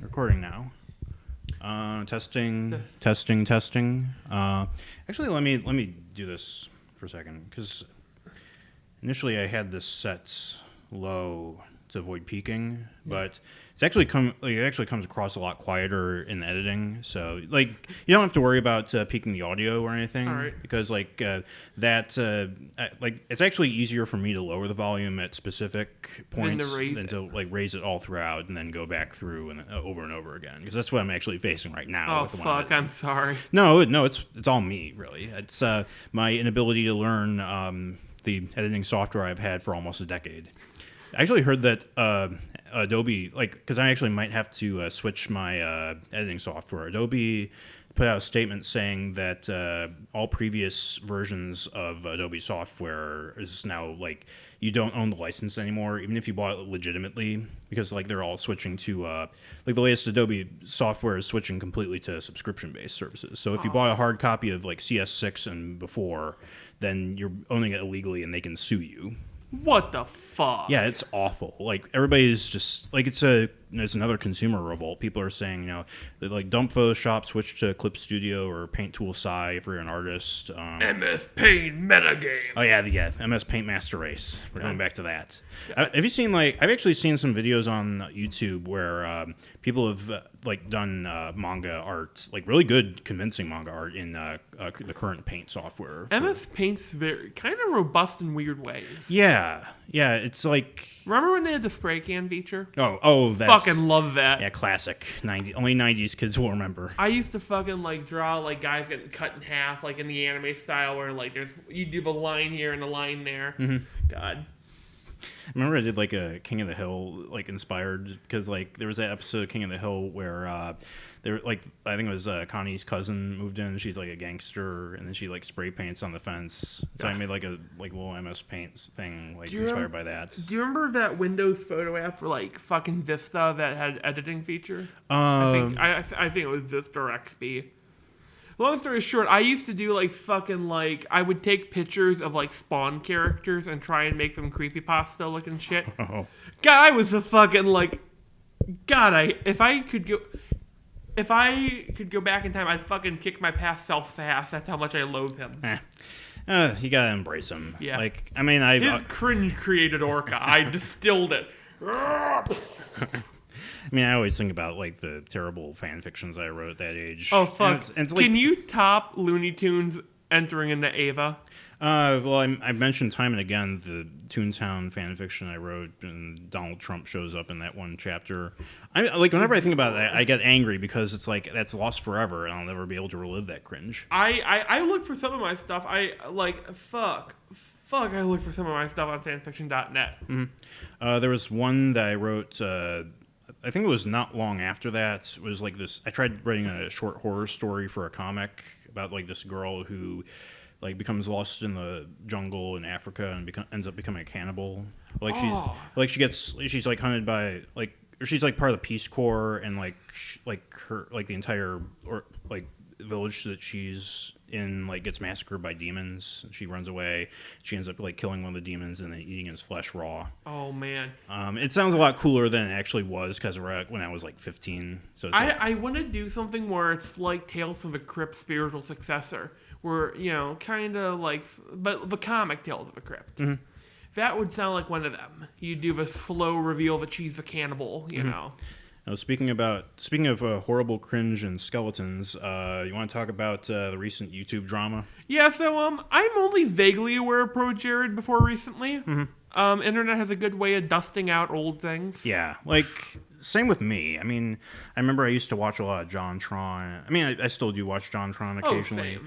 Recording now. Testing. Actually, let me do this for a second, because initially I had this set low to avoid peaking, but it actually comes across a lot quieter in editing. So like you don't have to worry about peaking the audio or anything, because it's actually easier for me to lower the volume at specific points than to like raise it all throughout and then go back through and over and over again, because that's what I'm actually facing right now. Oh fuck! I'm sorry. No, it's all me really. It's my inability to learn the editing software I've had for almost a decade. I actually heard that Adobe, because I actually might have to switch my editing software. Adobe put out a statement saying that all previous versions of Adobe software is now you don't own the license anymore, even if you bought it legitimately, because they're all switching to the latest Adobe software is switching completely to subscription-based services. So if you bought a hard copy of CS6 and before, then you're owning it illegally and they can sue you. What the fuck? Yeah, it's awful. Everybody's just it's another consumer revolt. People are saying, dump Photoshop, switch to Clip Studio or Paint Tool Sci if you're an artist. MS Paint metagame. Oh yeah, MS Paint Master Race. We're going back to that. Have you seen I've actually seen some videos on YouTube where people have done manga art, really good, convincing manga art in the current Paint software. MS Paint's very kind of robust in weird ways. Yeah, it's Remember when they had the spray can feature? Oh, that's fucking love that. Yeah, classic. Only 90s kids will remember. I used to fucking draw guys getting cut in half in the anime style where you do the line here and the line there. Mm-hmm. God. I remember I did a King of the Hill inspired, because there was that episode of King of the Hill where I think it was Connie's cousin moved in. She's a gangster, and then she spray paints on the fence. So I made a little MS Paint thing inspired by that. Do you remember that Windows photo app for fucking Vista that had editing feature? I think it was Vista or XP. Long story short, I used to do I would take pictures of Spawn characters and try and make them creepypasta looking shit. Oh. God, I was a fucking if I could go back in time, I'd fucking kick my past self's ass. That's how much I loathe him. You gotta embrace him. Yeah. His cringe created Orca. I distilled it. I always think about the terrible fan fictions I wrote at that age. Oh fuck! Can you top Looney Tunes entering into Ava? Well, I mentioned time and again the Toontown fan fiction I wrote, and Donald Trump shows up in that one chapter. Whenever I think about that, I get angry, because it's that's lost forever, and I'll never be able to relive that cringe. I look for some of my stuff. I look for some of my stuff on fanfiction.net. Mm-hmm. There was one that I wrote. I think it was not long after that. It was this. I tried writing a short horror story for a comic about this girl who becomes lost in the jungle in Africa and ends up becoming a cannibal. She's hunted by she's part of the Peace Corps, and her the entire village that she's in gets massacred by demons. She runs away. She ends up killing one of the demons and then eating his flesh raw. Oh man. It sounds a lot cooler than it actually was, because when I was 15. So it's I want to do something where it's Tales of the Crypt spiritual successor, where but the comic Tales of the Crypt. Mm-hmm. That would sound like one of them. You do the slow reveal that she's a cannibal. You know. Now, speaking of horrible cringe and skeletons, you want to talk about the recent YouTube drama? Yeah, so I'm only vaguely aware of PROJARED before recently. Mm-hmm. Internet has a good way of dusting out old things. Yeah, same with me. I remember I used to watch a lot of JonTron. I still do watch JonTron occasionally.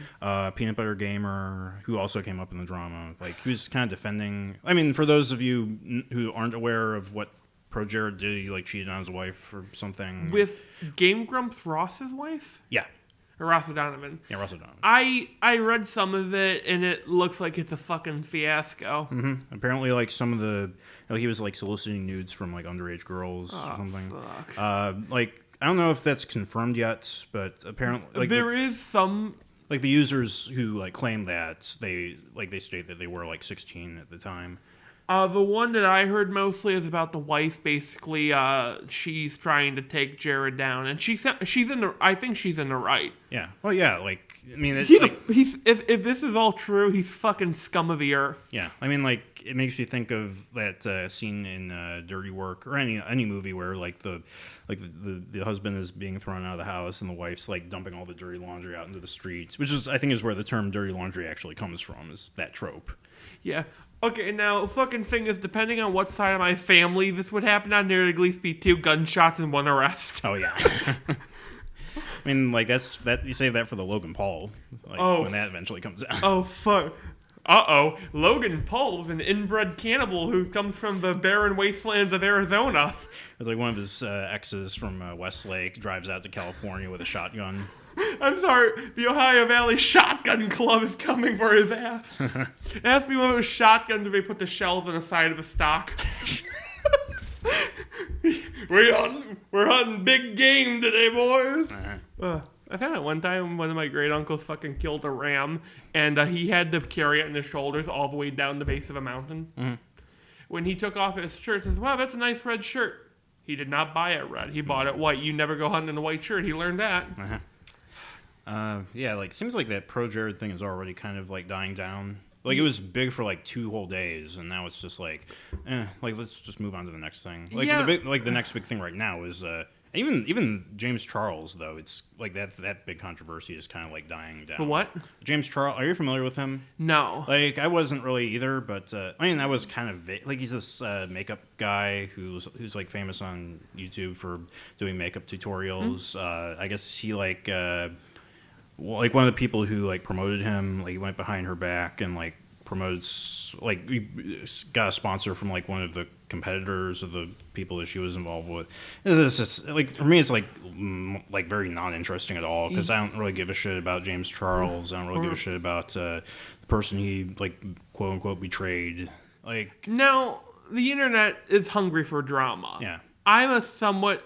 Peanut Butter Gamer, who also came up in the drama. He was kind of defending. For those of you who aren't aware of what PROJARED did, he cheated on his wife or something. With Game Grumps Ross's wife? Yeah. Or Ross O'Donovan. Yeah, Ross O'Donovan. I read some of it, and it looks like it's a fucking fiasco. Mm-hmm. Apparently, some of the... he was, soliciting nudes from, underage girls or something. Fuck. I don't know if that's confirmed yet, but apparently... there is some... the users who, claim that, they state that they were, 16 at the time. The one that I heard mostly is about the wife. Basically, she's trying to take Jared down, and she's in the. I think she's in the right. Yeah. Well, yeah. Like, I mean, he's if this is all true, he's fucking scum of the earth. Yeah. I mean, like, it makes you think of that scene in Dirty Work or any movie where like the husband is being thrown out of the house and the wife's like dumping all the dirty laundry out into the streets, which is I think is where the term dirty laundry actually comes from, is that trope. Yeah. Okay, now, fucking thing is, depending on what side of my family this would happen on, there'd at least be 2 gunshots and 1 arrest. Oh, yeah. I mean, like, you save that for the Logan Paul, when that eventually comes out. Oh, fuck. Uh-oh. Logan Paul's an inbred cannibal who comes from the barren wastelands of Arizona. It's like one of his exes from Westlake drives out to California with a shotgun. I'm sorry, the Ohio Valley Shotgun Club is coming for his ass. It has to be one of those shotguns where they put the shells on the side of the stock. We're hunting big game today, boys. I found out one time one of my great uncles fucking killed a ram, and he had to carry it on his shoulders all the way down the base of a mountain. Mm-hmm. When he took off his shirt, he says, "Wow, that's a nice red shirt." He did not buy it red. He bought it white. You never go hunting in a white shirt. He learned that. Yeah, like seems like that PROJARED thing is already kind of like dying down. Like it was big for like 2 whole days, and now it's just like let's just move on to the next thing. Like the next big thing right now is even James Charles though. It's like that big controversy is kind of like dying down. The what? James Charles. Are you familiar with him? No. Like I wasn't really either, but I mean I was kind of like he's this makeup guy who's like famous on YouTube for doing makeup tutorials. Mm-hmm. I guess he like one of the people who like promoted him, like he went behind her back and like promotes, like he got a sponsor from like one of the competitors of the people that she was involved with. It's just like for me, it's like very non-interesting at all because I don't really give a shit about James Charles. I don't really give a shit about the person he like quote unquote betrayed. Like now, the internet is hungry for drama. Yeah. I'm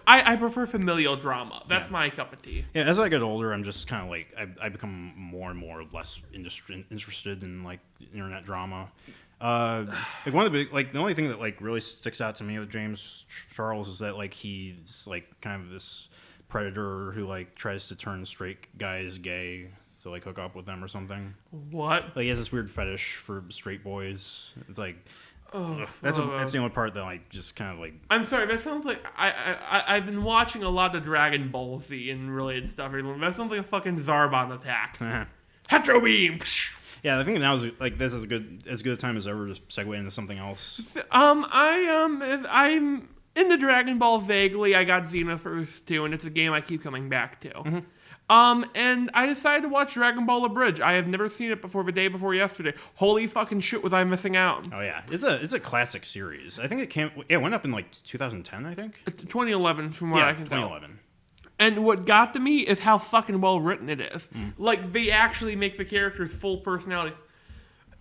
I prefer familial drama. That's my cup of tea. Yeah, as I get older, I'm just kind of like, I become more and more less interested in like internet drama. Like one of the big, like the only thing that like really sticks out to me with James Charles is that like he's like kind of this predator who like tries to turn straight guys gay to like hook up with them or something. What? Like he has this weird fetish for straight boys. It's like, that's the only part that like just kind of like. I'm sorry, that sounds like I've been watching a lot of Dragon Ball Z and related stuff. That sounds like a fucking Zarbon attack. Hetero beam. Yeah, I think now is like this is as good a time as ever to segue into something else. I'm into Dragon Ball vaguely. I got Xenoverse too, and it's a game I keep coming back to. Mm-hmm. And I decided to watch Dragon Ball Abridged. I have never seen it before the day before yesterday. Holy fucking shit, was I missing out. Oh, yeah. It's a classic series. I think it went up in, like, 2010, I think? 2011, from what I can tell. 2011. And what got to me is how fucking well written it is. Mm. Like, they actually make the characters full personalities.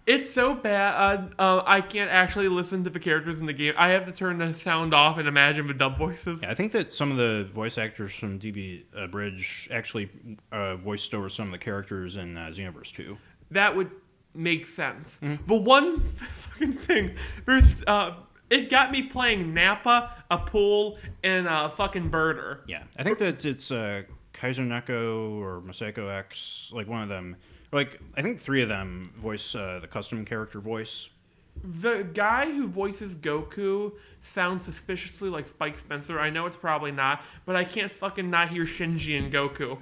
It's so bad, I can't actually listen to the characters in the game. I have to turn the sound off and imagine the dub voices. Yeah, I think that some of the voice actors from DB Bridge actually voiced over some of the characters in Xenoverse 2. That would make sense. Mm-hmm. The one fucking thing, it got me playing Nappa, a pool, and a fucking birder. Yeah, I think that it's Kaiser Neko or Masako X, like one of them. Like, I think 3 of them voice the custom character voice. The guy who voices Goku sounds suspiciously like Spike Spencer. I know it's probably not, but I can't fucking not hear Shinji and Goku.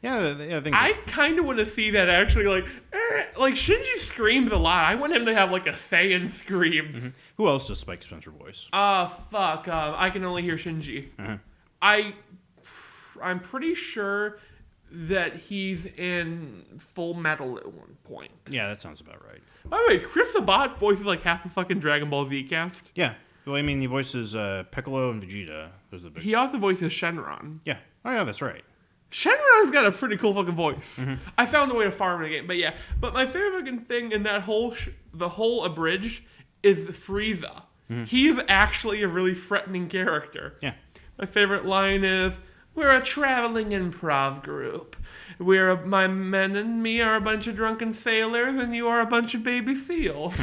Yeah, I kind of want to see that actually. Like Shinji screams a lot. I want him to have like a Saiyan scream. Mm-hmm. Who else does Spike Spencer voice? Fuck. I can only hear Shinji. Uh-huh. I'm pretty sure that he's in Full Metal at one point. Yeah, that sounds about right. By the way, Chris Sabat voices like half the fucking Dragon Ball Z cast. Yeah. Well, I mean, he voices Piccolo and Vegeta. He also voices Shenron. Yeah. Oh, yeah, that's right. Shenron's got a pretty cool fucking voice. Mm-hmm. I found a way to farm in the game, but yeah. But my favorite fucking thing in that the whole Abridged is Frieza. Mm-hmm. He's actually a really threatening character. Yeah. My favorite line is, "We're a traveling improv group. My men and me are a bunch of drunken sailors, and you are a bunch of baby seals."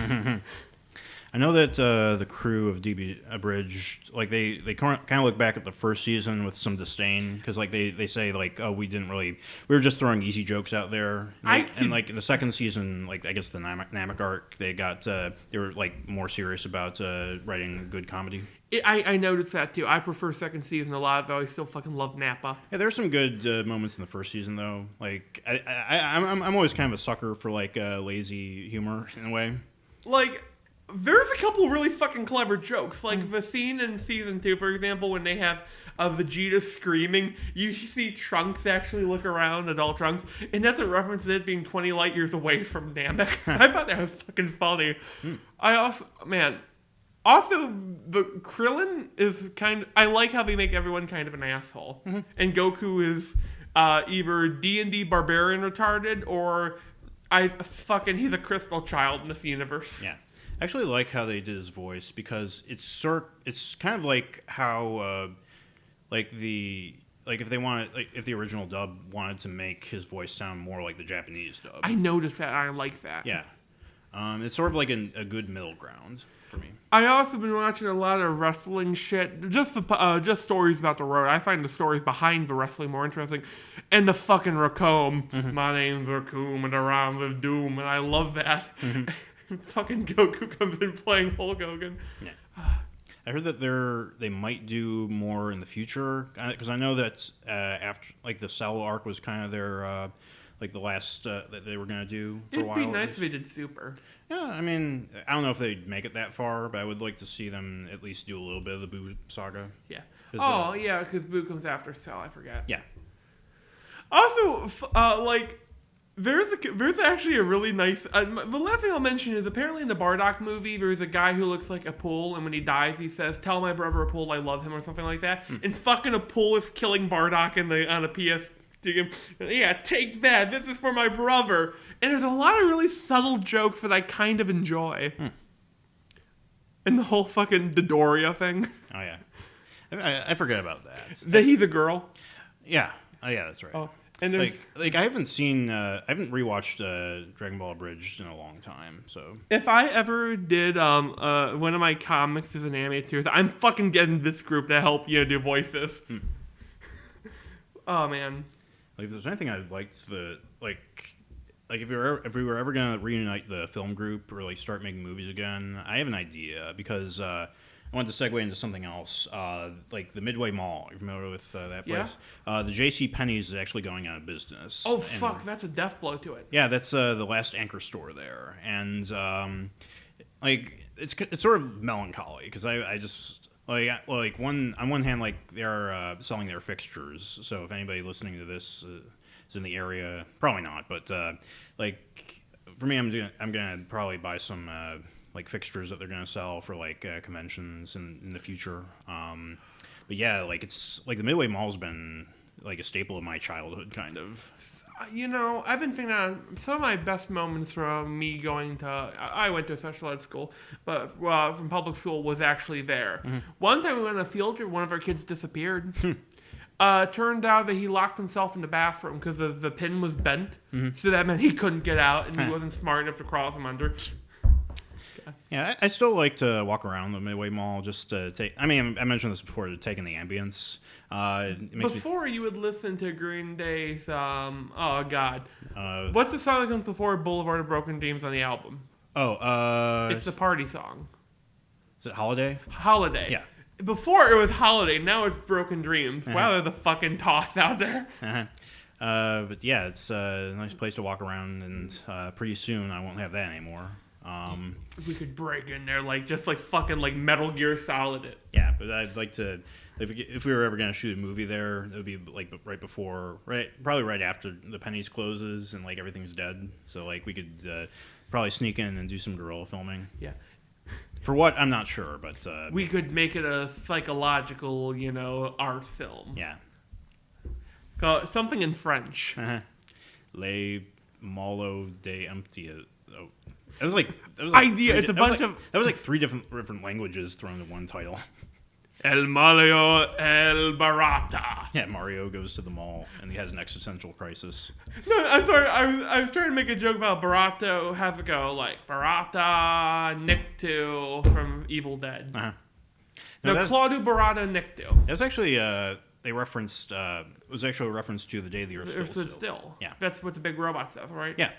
I know that the crew of DB Abridged, like they kind of look back at the first season with some disdain because like they say like, oh, we were just throwing easy jokes out there. And like in the second season, like I guess the Namek arc, they were like more serious about writing good comedy. I noticed that too. I prefer second season a lot, though I still fucking love Nappa. Yeah, there's some good moments in the first season though. Like I'm always kind of a sucker for like lazy humor in a way. Like, there's a couple really fucking clever jokes. Like the scene in season 2, for example, when they have Vegeta screaming, you see Trunks actually look around, adult Trunks, and that's a reference to it being 20 light years away from Namek. I thought that was fucking funny. Also, the Krillin is I like how they make everyone kind of an asshole. Mm-hmm. And Goku is either D&D barbarian retarded or he's a crystal child in this universe. Yeah. I actually like how they did his voice because it's kind of like how if the original dub wanted to make his voice sound more like the Japanese dub. I noticed that. I like that. Yeah. It's sort of like a good middle ground for me. I also been watching a lot of wrestling shit, just stories about the road. I find the stories behind the wrestling more interesting, and the fucking Raccoon. Mm-hmm. My name's Raccoon, and the Rhymes of Doom, and I love that. Mm-hmm. Fucking Goku comes in playing Hulk Hogan. Yeah. I heard that they might do more in the future because I know that after like the Cell arc was kind of their like the last that they were gonna do for a while. It'd be nice if they did Super. Yeah, I mean, I don't know if they'd make it that far, but I would like to see them at least do a little bit of the Boo saga. Yeah. Because Boo comes after Cell. I forgot. Yeah. Also, There's actually a really nice... the last thing I'll mention is apparently in the Bardock movie, there's a guy who looks like Apul, and when he dies, he says, "Tell my brother Apul I love him," or something like that. And fucking Apul is killing Bardock on a PS game. Yeah, take that. This is for my brother. And there's a lot of really subtle jokes that I kind of enjoy. And the whole fucking Dodoria thing. Oh, yeah. I forget about that. That he's a girl? Yeah. Oh, yeah, that's right. Oh. And I haven't rewatched Dragon Ball Abridged in a long time. So if I ever did one of my comics as an animated series, I'm fucking getting this group to help do voices. Oh man! Like if there's anything I'd like to if we were ever gonna reunite the film group or like start making movies again, I have an idea because. I wanted to segue into something else, like the Midway Mall. You're familiar with that place? Yeah. The J.C. Penney's is actually going out of business. Oh, fuck. That's a death blow to it. Yeah, that's the last anchor store there. And, it's sort of melancholy because I just... on one hand, they're selling their fixtures. So if anybody listening to this is in the area, probably not. But, for me, I'm going to probably buy some... fixtures that they're going to sell for conventions in the future. But yeah, it's the Midway Mall's been a staple of my childhood kind of. I've been thinking on some of my best moments from me going to, I went to a special ed school, but from public school was actually there. Mm-hmm. One time we went on a field trip, one of our kids disappeared. Turned out that he locked himself in the bathroom because the pin was bent. Mm-hmm. So that meant he couldn't get out and he wasn't smart enough to crawl from under. Yeah, I still like to walk around the Midway Mall just to take... I mean, I mentioned this before, to take in the ambience. You would listen to Green Day's... oh, God. What's the song that comes before Boulevard of Broken Dreams on the album? It's a party song. Is it Holiday? Holiday. Yeah. Before it was Holiday, now it's Broken Dreams. Wow, there's a fucking toss out there. But yeah, it's a nice place to walk around, and pretty soon I won't have that anymore. We could break in there fucking Metal Gear Solid it. Yeah, but I'd like to if we were ever gonna shoot a movie there, it would be probably right after the Penny's closes and everything's dead. So we could probably sneak in and do some guerrilla filming. Yeah. For what I'm not sure, but we could make it a psychological, art film. Yeah. Call it something in French. Les Malo de Empty. Oh. It's a bunch of... That was three different languages thrown into one title. El Mario El Barata. Yeah, Mario goes to the mall and he has an existential crisis. No, I'm sorry. I was trying to make a joke about Barata. Has to go like Barata Nictu from Evil Dead. Uh-huh. No, Claudio Barata Nictu. It was actually they referenced. It was actually a reference to the day the Earth stood still. Yeah, that's what the big robot says, right? Yeah.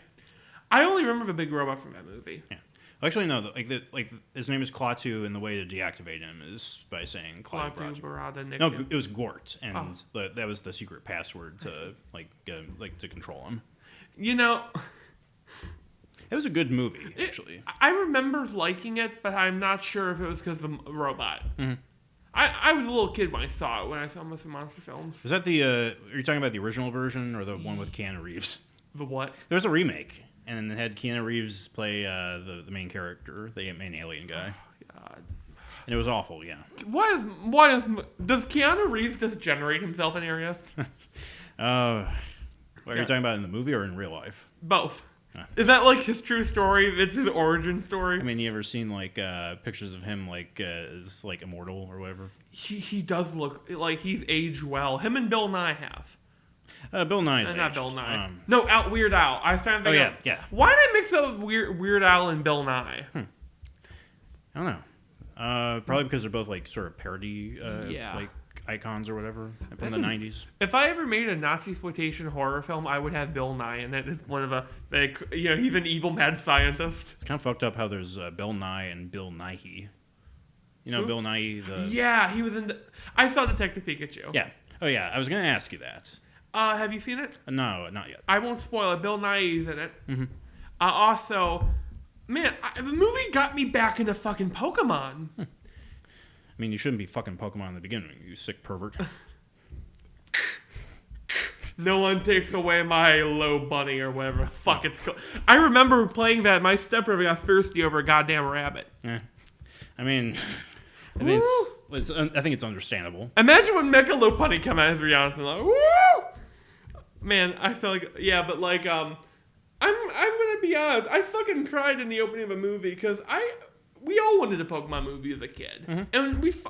I only remember the big robot from that movie. Yeah. Actually, no. Like his name is Klaatu, and the way to deactivate him is by saying Klaatu Barata Nictu. No, it was Gort, and that was the secret password to to control him. You know, it was a good movie. Actually, I remember liking it, but I'm not sure if it was because of the robot. Mm-hmm. I was a little kid when I saw it. When I saw most of the monster films. Is that the? Are you talking about the original version or the one with Keanu Reeves? The what? There was a remake, and it had Keanu Reeves play the main character, the main alien guy. Oh, God. And it was awful. Yeah. Does Keanu Reeves just generate himself in areas? Are you talking about in the movie or in real life? Both. Is that like his true story? It's his origin story? I mean, you ever seen like pictures of him as like immortal or whatever? He does look like he's aged well. Him and Bill Nye have. Bill Nye is not Bill Nye. No, Weird Al. I was trying to think yeah. Why did I mix up Weird Al and Bill Nye? I don't know. Probably because they're both like sort of parody like icons or whatever from the 90s. If I ever made a Nazi-exploitation horror film, I would have Bill Nye in it as one of he's an evil mad scientist. It's kind of fucked up how there's Bill Nye and Bill Nighy. You know, Bill Nighy? Yeah, he was in I saw Detective Pikachu. Yeah. Oh, yeah, I was going to ask you that. Have you seen it? No, not yet. I won't spoil it. Bill Nighy's in it. Mm-hmm. Also, man, the movie got me back into fucking Pokemon. I mean, you shouldn't be fucking Pokemon in the beginning, you sick pervert. No one takes away my low bunny or whatever the fuck it's called. I remember playing that. My stepbrother got thirsty over a goddamn rabbit. Yeah. I mean, I think it's understandable. Imagine when Mecha Lopunny come out as Rihanna, like, woo! Man, I feel like, but like, I'm gonna be honest. I fucking cried in the opening of a movie because we all wanted a Pokemon movie as a kid, and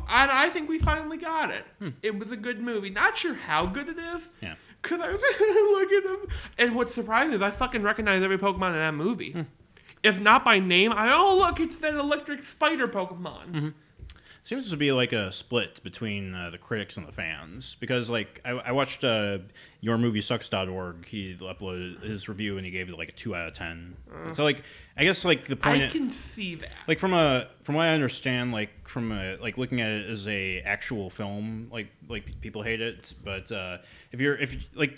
I think we finally got it. It was a good movie. Not sure how good it is. Yeah. Because I was looking at them, and what's surprising is I fucking recognize every Pokemon in that movie. If not by name, look, it's that electric spider Pokemon. Seems to be like a split between the critics and the fans because like I watched yourmoviesucks.org. He uploaded his review and he gave it like a 2 out of 10. So like I guess like the point I can see that. Like from what I understand, like like looking at it as a actual film, like people hate it, but if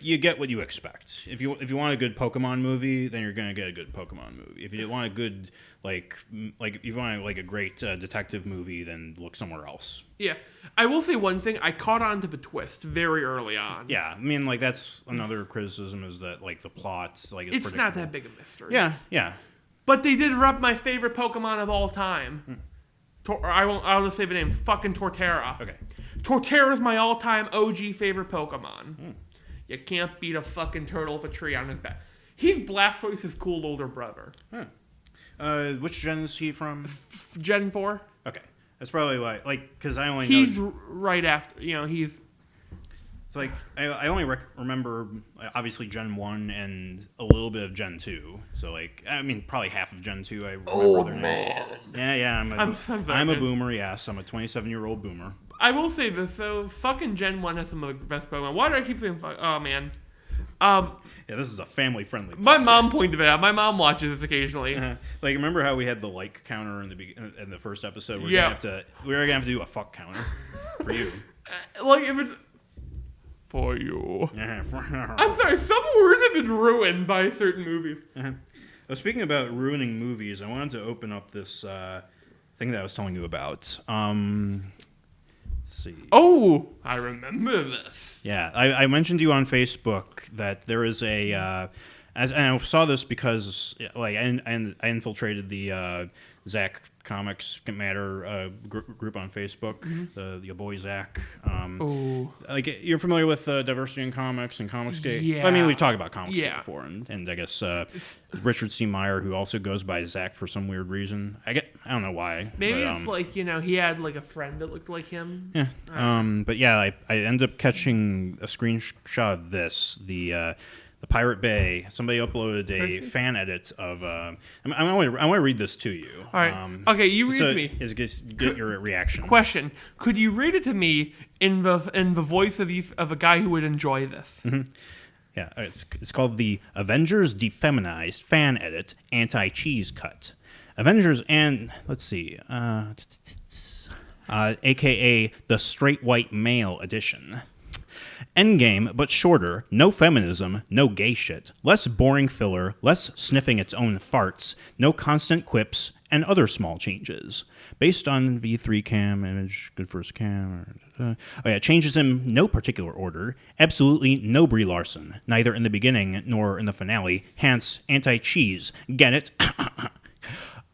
you get what you expect. If you want a good Pokemon movie, then you're gonna get a good Pokemon movie. If you want a good if you want like a great detective movie, then look somewhere else. Yeah, I will say one thing. I caught on to the twist very early on. Yeah, I mean like that's another criticism is that like the plot like it's not that big a mystery. Yeah. But they did rep my favorite Pokemon of all time. I'll just say the name. Fucking Torterra. Okay. Torterra's my all-time OG favorite Pokemon. You can't beat a fucking turtle with a tree on his back. He's Blastoise's cool older brother. Which gen is he from? Gen 4. Okay. That's probably why, because I only He's know... right after, he's... It's like, I only remember, obviously, Gen 1 and a little bit of Gen 2. So, like, I mean, probably half of Gen 2 I remember their names. Yeah, I'm a boomer, yes. I'm a 27-year-old boomer. I will say this, though. Fucking Gen 1 has some of the best Pokemon. Why do I keep saying oh, man. Yeah, this is a family-friendly podcast. My mom pointed it out. My mom watches this occasionally. Like, remember how we had the like counter in the first episode? We're gonna have to do a fuck counter for you. Like, if it's... For you. I'm sorry, some words have been ruined by certain movies. Well, speaking about ruining movies, I wanted to open up this thing that I was telling you about. Let's see. Oh, I remember this. Yeah, I mentioned to you on Facebook that there is a And I saw this because like I infiltrated the Zach Comics Matter group on Facebook, the boy Zach. Like you're familiar with Diversity in Comics and Comicsgate? Yeah. I mean, we've talked about Comicsgate before, and I guess Richard C. Meyer, who also goes by Zach for some weird reason. I don't know why. Maybe it's like he had like a friend that looked like him. Yeah. But yeah, I ended up catching a screenshot of this. The Pirate Bay. Somebody uploaded a fan edit of. I want to read this to you. All right. Okay, you read it to me. Get your reaction. Question: could you read it to me in the voice of a guy who would enjoy this? Mm-hmm. Yeah, it's called the Avengers Defeminized Fan Edit Anti-Cheese Cut. Avengers and let's see, aka the Straight White Male Edition. Endgame, but shorter, no feminism, no gay shit, less boring filler, less sniffing its own farts, no constant quips, and other small changes. Based on V3 cam, image, good first cam. Changes in no particular order. Absolutely no Brie Larson, neither in the beginning nor in the finale. Hence, anti-cheese. Get it?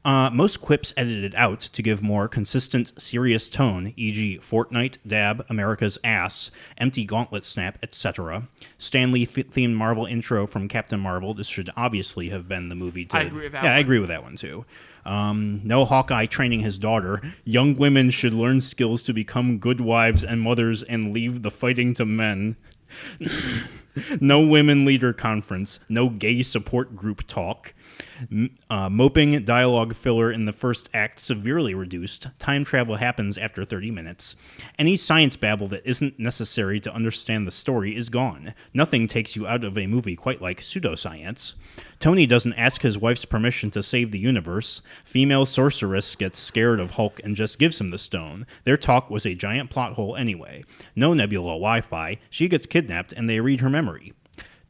Most quips edited out to give more consistent, serious tone, e.g. Fortnite, dab, America's ass, empty gauntlet snap, etc. Stanley themed Marvel intro from Captain Marvel. This should obviously have been the movie. I agree with that. Yeah, I agree with that one too. No Hawkeye training his daughter. Young women should learn skills to become good wives and mothers and leave the fighting to men. No women leader conference. No gay support group talk. Moping dialogue filler in the first act severely reduced. Time travel happens after 30 minutes. Any science babble that isn't necessary to understand the story is gone. Nothing takes you out of a movie quite like pseudoscience. Tony doesn't ask his wife's permission to save the universe. Female sorceress gets scared of Hulk and just gives him the stone. Their talk was a giant plot hole anyway. No Nebula Wi-Fi. She gets kidnapped and they read her memory.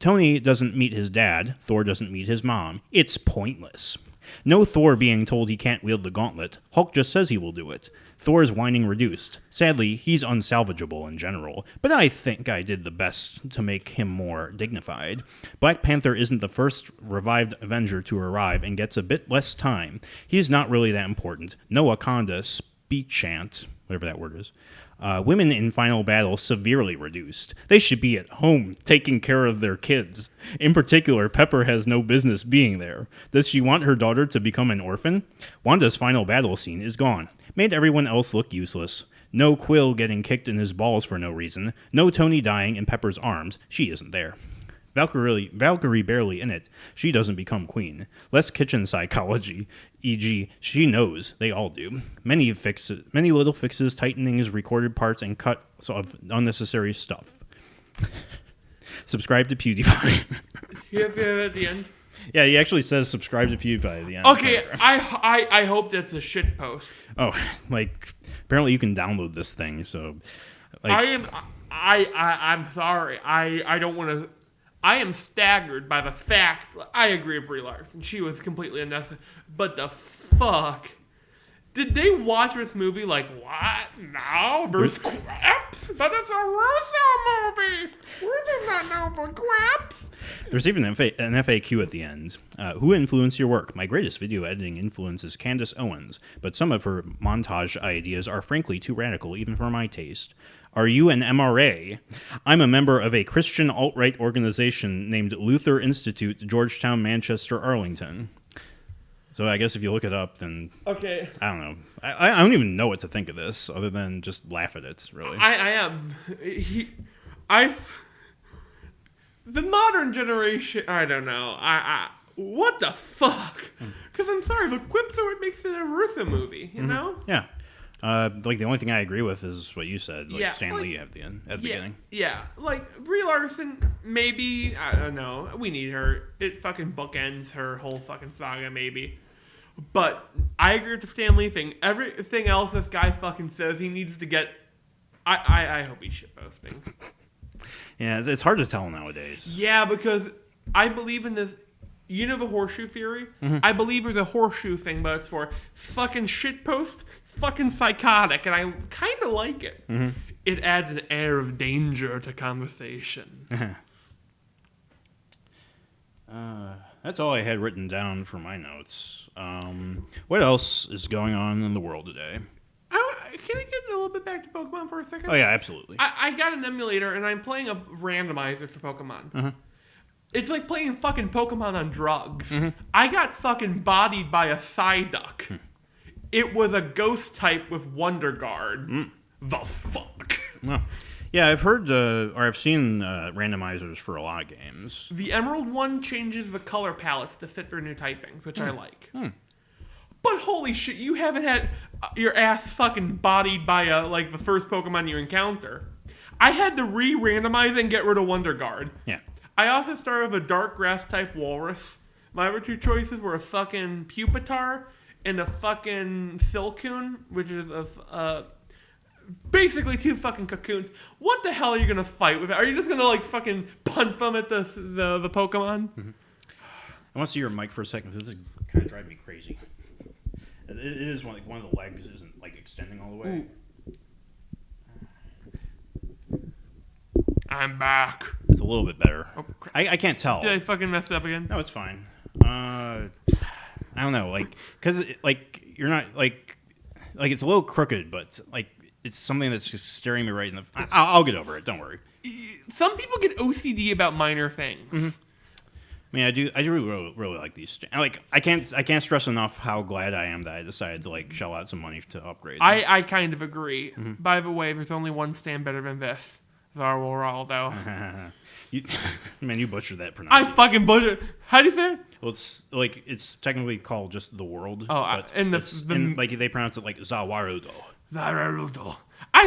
Tony doesn't meet his dad. Thor doesn't meet his mom. It's pointless. No Thor being told he can't wield the gauntlet. Hulk just says he will do it. Thor's whining reduced. Sadly, he's unsalvageable in general, but I think I did the best to make him more dignified. Black Panther isn't the first revived Avenger to arrive and gets a bit less time. He's not really that important. No Wakanda speech chant, whatever that word is. Women in final battle severely reduced. They should be at home taking care of their kids. In particular, Pepper has no business being there. Does she want her daughter to become an orphan? Wanda's final battle scene is gone. Made everyone else look useless. No Quill getting kicked in his balls for no reason. No Tony dying in Pepper's arms. She isn't there. Valkyrie barely in it. She doesn't become queen. Less kitchen psychology, e.g., she knows. They all do. Many little fixes, tightenings, recorded parts, and cuts of unnecessary stuff. Subscribe to PewDiePie. You have it at the end? Yeah, he actually says subscribe to PewDiePie at the end. Okay, I hope that's a shit post. Oh, like apparently you can download this thing. So, like, I'm sorry. I don't want to. I am staggered by the fact. I agree with Brie Larson. She was completely unnecessary. But the fuck. Did they watch this movie like, what? No, there's craps? But it's a Russo movie. Russo's not known for craps. There's even an FAQ at the end. Who influenced your work? My greatest video editing influence is Candace Owens, but some of her montage ideas are frankly too radical even for my taste. Are you an MRA? I'm a member of a Christian alt-right organization named Luther Institute, Georgetown, Manchester, Arlington. So I guess if you look it up, then... Okay. I don't know. I don't even know what to think of this, other than just laugh at it, really. I am. The modern generation... I don't know. What the fuck? Because I'm sorry, the quips are what makes it a Russo movie, you know? Yeah. Like the only thing I agree with is what you said, like yeah, Stan Lee at the beginning. Yeah, like Brie Larson, maybe, I don't know. We need her. It fucking bookends her whole fucking saga, maybe. But I agree with the Stan Lee thing. Everything else this guy fucking says he needs to get. I hope he's shitposting. Yeah, it's hard to tell nowadays. Yeah, because I believe in this. You know the horseshoe theory? Mm-hmm. I believe there's a horseshoe thing, but it's for fucking shitpost, fucking psychotic, and I kind of like it. Mm-hmm. It adds an air of danger to conversation. That's all I had written down for my notes. What else is going on in the world today? Can I get a little bit back to Pokemon for a second? Oh, yeah, absolutely. I got an emulator, and I'm playing a randomizer for Pokemon. Uh-huh. It's like playing fucking Pokemon on drugs. Mm-hmm. I got fucking bodied by a Psyduck. It was a ghost type with Wonder Guard. The fuck? Well, yeah, I've heard, or I've seen randomizers for a lot of games. The Emerald one changes the color palettes to fit their new typings, which I like. But holy shit, you haven't had your ass fucking bodied by the first Pokemon you encounter. I had to re-randomize and get rid of Wonder Guard. Yeah. I also started with a dark grass type walrus. My other two choices were a fucking Pupitar and a fucking Silcoon, which is basically two fucking cocoons. What the hell are you gonna fight with? Are you just gonna fucking punt them at the Pokemon? Mm-hmm. I want to see your mic for a second. This is kind of driving me crazy. It is one of the legs isn't extending all the way. Ooh. I'm back. It's a little bit better. Oh, I can't tell. Did I fucking mess it up again? No, it's fine. I don't know, because you're not it's a little crooked, but it's something that's just staring me right in the. I'll get over it. Don't worry. Some people get OCD about minor things. Mm-hmm. I mean, I do really like these. I can't stress enough how glad I am that I decided to shell out some money to upgrade them. I kind of agree. Mm-hmm. By the way, there's only one stand better than this. Zarwaldo. You butchered that pronunciation. I fucking butchered. How do you say it? Well, it's technically called just the world. Oh, but they pronounce it like Zawarudo. Zawarudo. I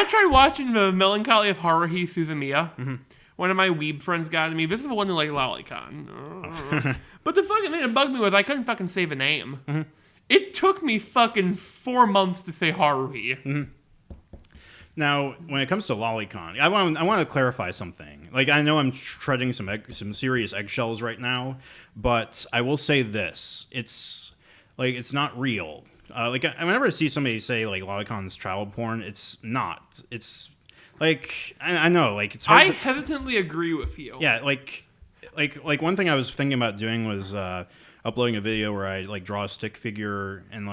tried watching the Melancholy of Haruhi Suzumiya. Mm-hmm. One of my weeb friends got to me. This is the one who liked Lolicon. But the fucking thing that bugged me was I couldn't fucking say the name. Mm-hmm. It took me fucking 4 months to say Haruhi. Mm-hmm. Now, when it comes to Lolicon, I want to clarify something. I know I'm treading some serious eggshells right now, but I will say this: it's not real. Whenever I see somebody say Lolicon's child porn, it's not. It's I know it's hard. I hesitantly agree with you. Yeah, one thing I was thinking about doing was uploading a video where I draw a stick figure and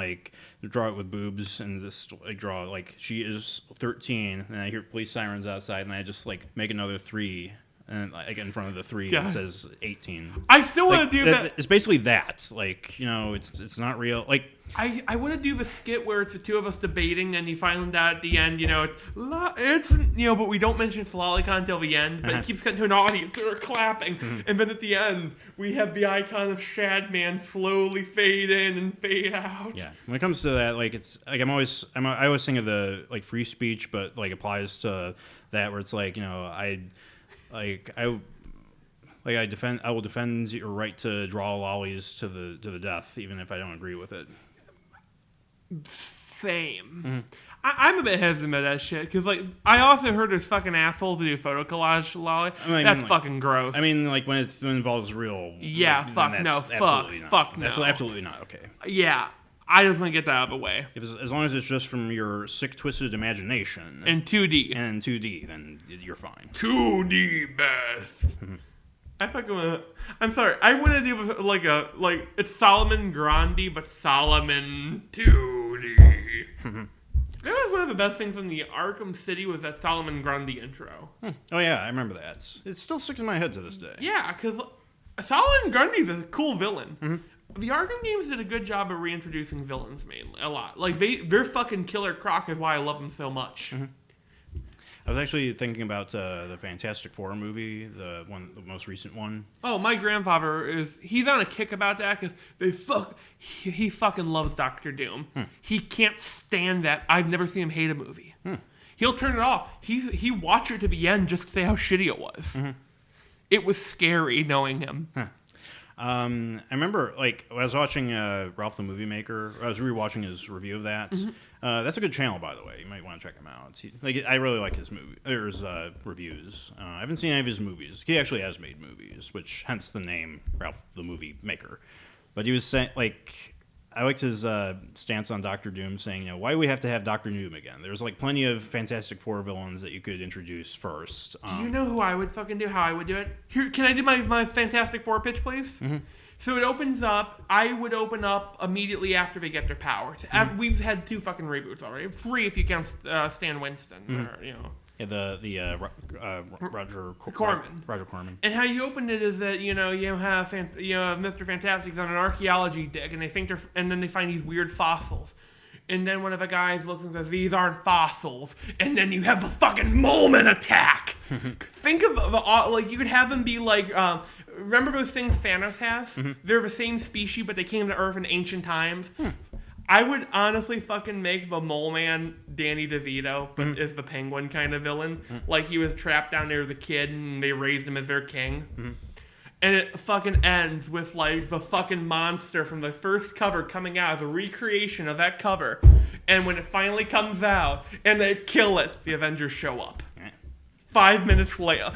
draw it with boobs and just draw she is 13 and I hear police sirens outside and I just make another 3 and in front of the 3 that says 18. I still want to do that. It's basically that it's not real. I want to do the skit where it's the two of us debating and you find out at the end, it's but we don't mention it's Lolicon until the end, but it keeps cutting to an audience who are clapping, and then at the end we have the icon of Shadman slowly fade in and fade out. Yeah, when it comes to that, it's I always think of the free speech, but applies to that where it's I will defend your right to draw lollies to the death, even if I don't agree with it. Same. Mm-hmm. I'm a bit hesitant about that shit because I also heard there's fucking assholes who do photo collage lolly. That's fucking gross. When it involves real. Yeah, fuck no, fuck no. That's absolutely not okay. Yeah, I just want to get that out of the way. As long as it's just from your sick, twisted imagination. And 2D. And 2D, then you're fine. 2D best. I'm sorry. I want to do it's Solomon Grande, but Solomon 2D. That was one of the best things in the Arkham City was that Solomon Grande intro. Oh yeah, I remember that. It still sticks in my head to this day. Yeah, because Solomon Grundy is a cool villain. Mm-hmm. The Arkham games did a good job of reintroducing villains mainly a lot. Their fucking Killer Croc is why I love them so much. Mm-hmm. I was actually thinking about the Fantastic Four movie, the most recent one. Oh, my grandfather he's on a kick about that because he fucking loves Doctor Doom. He can't stand that. I've never seen him hate a movie. He'll turn it off. He watched it to the end just to say how shitty it was. Mm-hmm. It was scary knowing him. I remember I was watching Ralph the Movie Maker. I was rewatching his review of that. Mm-hmm. That's a good channel, by the way. You might want to check him out. I really like his reviews. I haven't seen any of his movies. He actually has made movies, which hence the name Ralph the Movie Maker. But he was saying I liked his stance on Doctor Doom, saying, why do we have to have Doctor Doom again? There's like plenty of Fantastic Four villains that you could introduce first. Do you know who I would fucking do? How I would do it? Here, can I do my Fantastic Four pitch, please? Mm-hmm. So it opens up. I would open up immediately after they get their powers. Mm-hmm. We've had 2 fucking reboots already. 3 if you count Stan Winston. Mm-hmm. Or, Yeah, the Roger Corman. Roger Corman. And how you open it is that you have Mr. Fantastic's on an archaeology dig, and then they find these weird fossils, and then one of the guys looks and says, "These aren't fossils," and then you have the fucking Moleman attack. Think of you could have them be like. Remember those things Thanos has? Mm-hmm. They're the same species, but they came to Earth in ancient times. I would honestly fucking make the Mole Man Danny DeVito, but is the Penguin kind of villain. Like he was trapped down there as a kid and they raised him as their king. And it fucking ends with like the fucking monster from the first cover coming out as a recreation of that cover. And when it finally comes out and they kill it, the Avengers show up. 5 minutes later.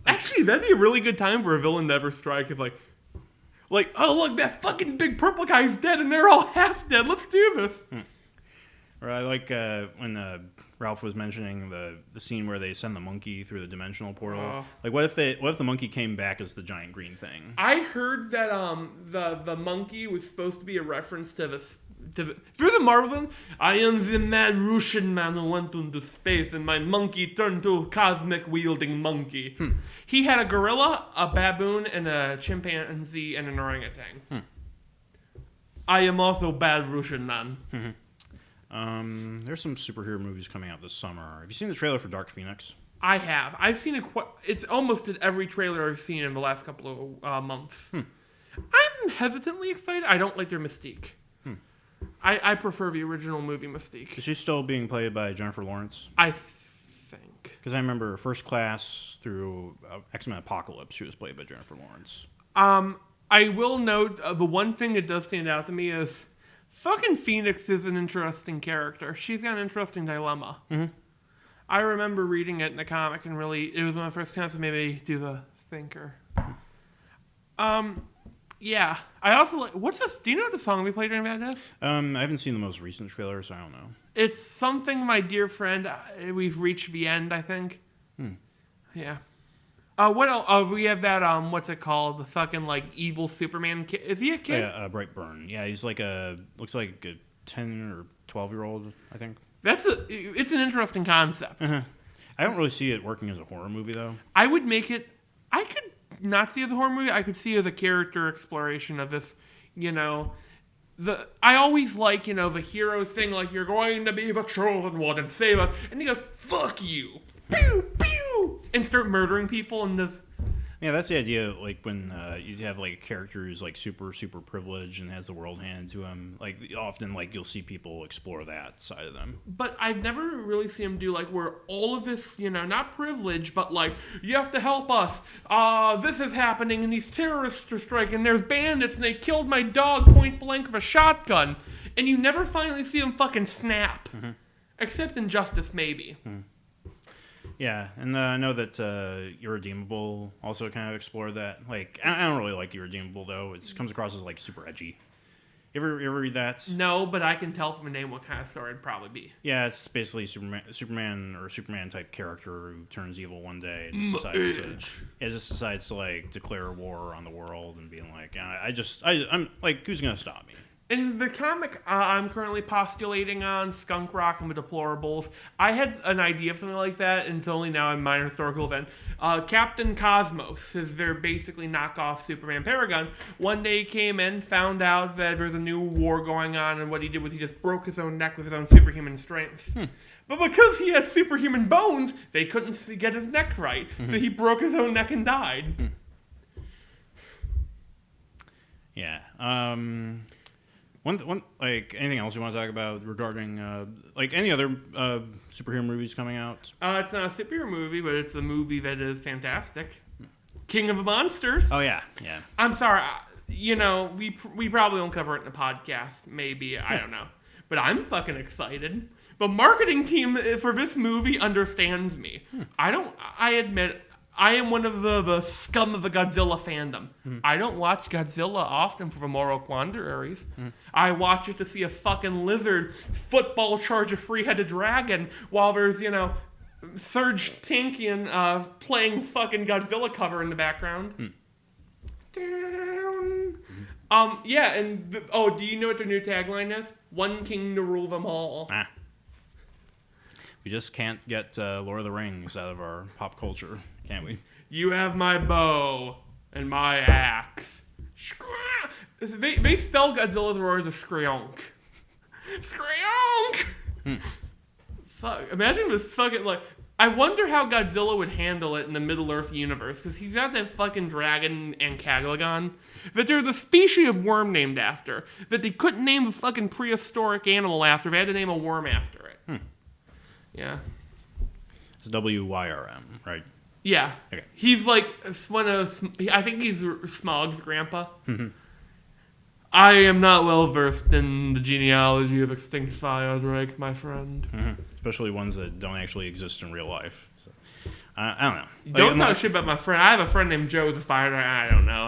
Actually, that'd be a really good time for a villain to ever strike. It's like, oh, look, that fucking big purple guy's dead and they're all half dead. Let's do this. Or I like when Ralph was mentioning the scene where they send the monkey through the dimensional portal. What if the monkey came back as the giant green thing? I heard that the monkey was supposed to be a reference to through the Marvel film, I am the mad Russian man who went into space and my monkey turned to a cosmic wielding monkey. He had a gorilla, a baboon, and a chimpanzee, and an orangutan. I am also bad Russian man. There's some superhero movies coming out this summer. Have you seen the trailer for Dark Phoenix? I have. I've seen it. It's almost in every trailer I've seen in the last couple of months. I'm hesitantly excited. I don't like their Mystique. I prefer the original movie Mystique. Is she still being played by Jennifer Lawrence? I think. Because I remember First Class through X-Men Apocalypse, she was played by Jennifer Lawrence. I will note the one thing that does stand out to me is fucking Phoenix is an interesting character. She's got an interesting dilemma. I remember reading it in the comic and really, it was one of the first times to maybe do the thinker. Yeah. I also like, what's this? Do you know what the song we played during Madness? I haven't seen the most recent trailer, so I don't know. It's something, my dear friend. We've reached the end, I think. Yeah. What else? We have that, what's it called? The fucking, like, evil Superman kid. Is he a kid? Yeah, Brightburn. Yeah, he's like looks like a 10 or 12-year-old, I think. It's an interesting concept. I don't really see it working as a horror movie, though. I would make it, I could not see it as a horror movie. I could see it as a character exploration of this, I always like, the hero thing, like, you're going to be the chosen one and save us. And he goes, fuck you. Pew, pew. And start murdering people and this. Yeah, that's the idea. Like when you have like a character who's like super, super privileged and has the world handed to him. Like often, like you'll see people explore that side of them. But I've never really seen him do like where all of this, not privilege, but like you have to help us. This is happening, and these terrorists are striking. There's bandits, and they killed my dog point blank with a shotgun. And you never finally see him fucking snap, except in Justice, maybe. Yeah, and I know that Irredeemable also kind of explored that. Like, I don't really like Irredeemable, though. It comes across as, like, super edgy. You ever read that? No, but I can tell from the name what kind of story it'd probably be. Yeah, it's basically Superman-type character who turns evil one day and just decides to, like, declare war on the world and being like, I'm like, who's going to stop me? In the comic I'm currently postulating on, Skunk Rock and the Deplorables, I had an idea of something like that until only now in minor historical event. Captain Cosmos is their basically knockoff Superman Paragon. One day he came in, found out that there's a new war going on, and what he did was he just broke his own neck with his own superhuman strength. But because he had superhuman bones, they couldn't get his neck right. So he broke his own neck and died. Yeah. One like anything else you want to talk about regarding like any other superhero movies coming out? It's not a superhero movie, but it's a movie that is fantastic. King of the Monsters. Oh yeah. I'm sorry, we probably won't cover it in a podcast. Maybe I don't know, but I'm fucking excited. The marketing team for this movie understands me. I admit I am one of the scum of the Godzilla fandom. I don't watch Godzilla often for the moral quandaries. I watch it to see a fucking lizard football charge a three-headed dragon while there's, Serge Tankian playing fucking Godzilla cover in the background. Yeah, and do you know what their new tagline is? One king to rule them all. We just can't get Lord of the Rings out of our pop culture, can we? You have my bow and my axe. They spell Godzilla's roar as a skreonk. Skreonk! Fuck. Imagine this fucking, I wonder how Godzilla would handle it in the Middle-earth universe, because he's got that fucking dragon Ankaglagon that there's a species of worm named after, that they couldn't name a fucking prehistoric animal after. They had to name a worm after it. Yeah. It's WYRM, right? Yeah. Okay. He's like one of, I think he's Smog's grandpa. I am not well versed in the genealogy of extinct fire drakes, my friend. Especially ones that don't actually exist in real life. So, I don't know. Don't talk shit about my friend. I have a friend named Joe the fire drake. I don't know.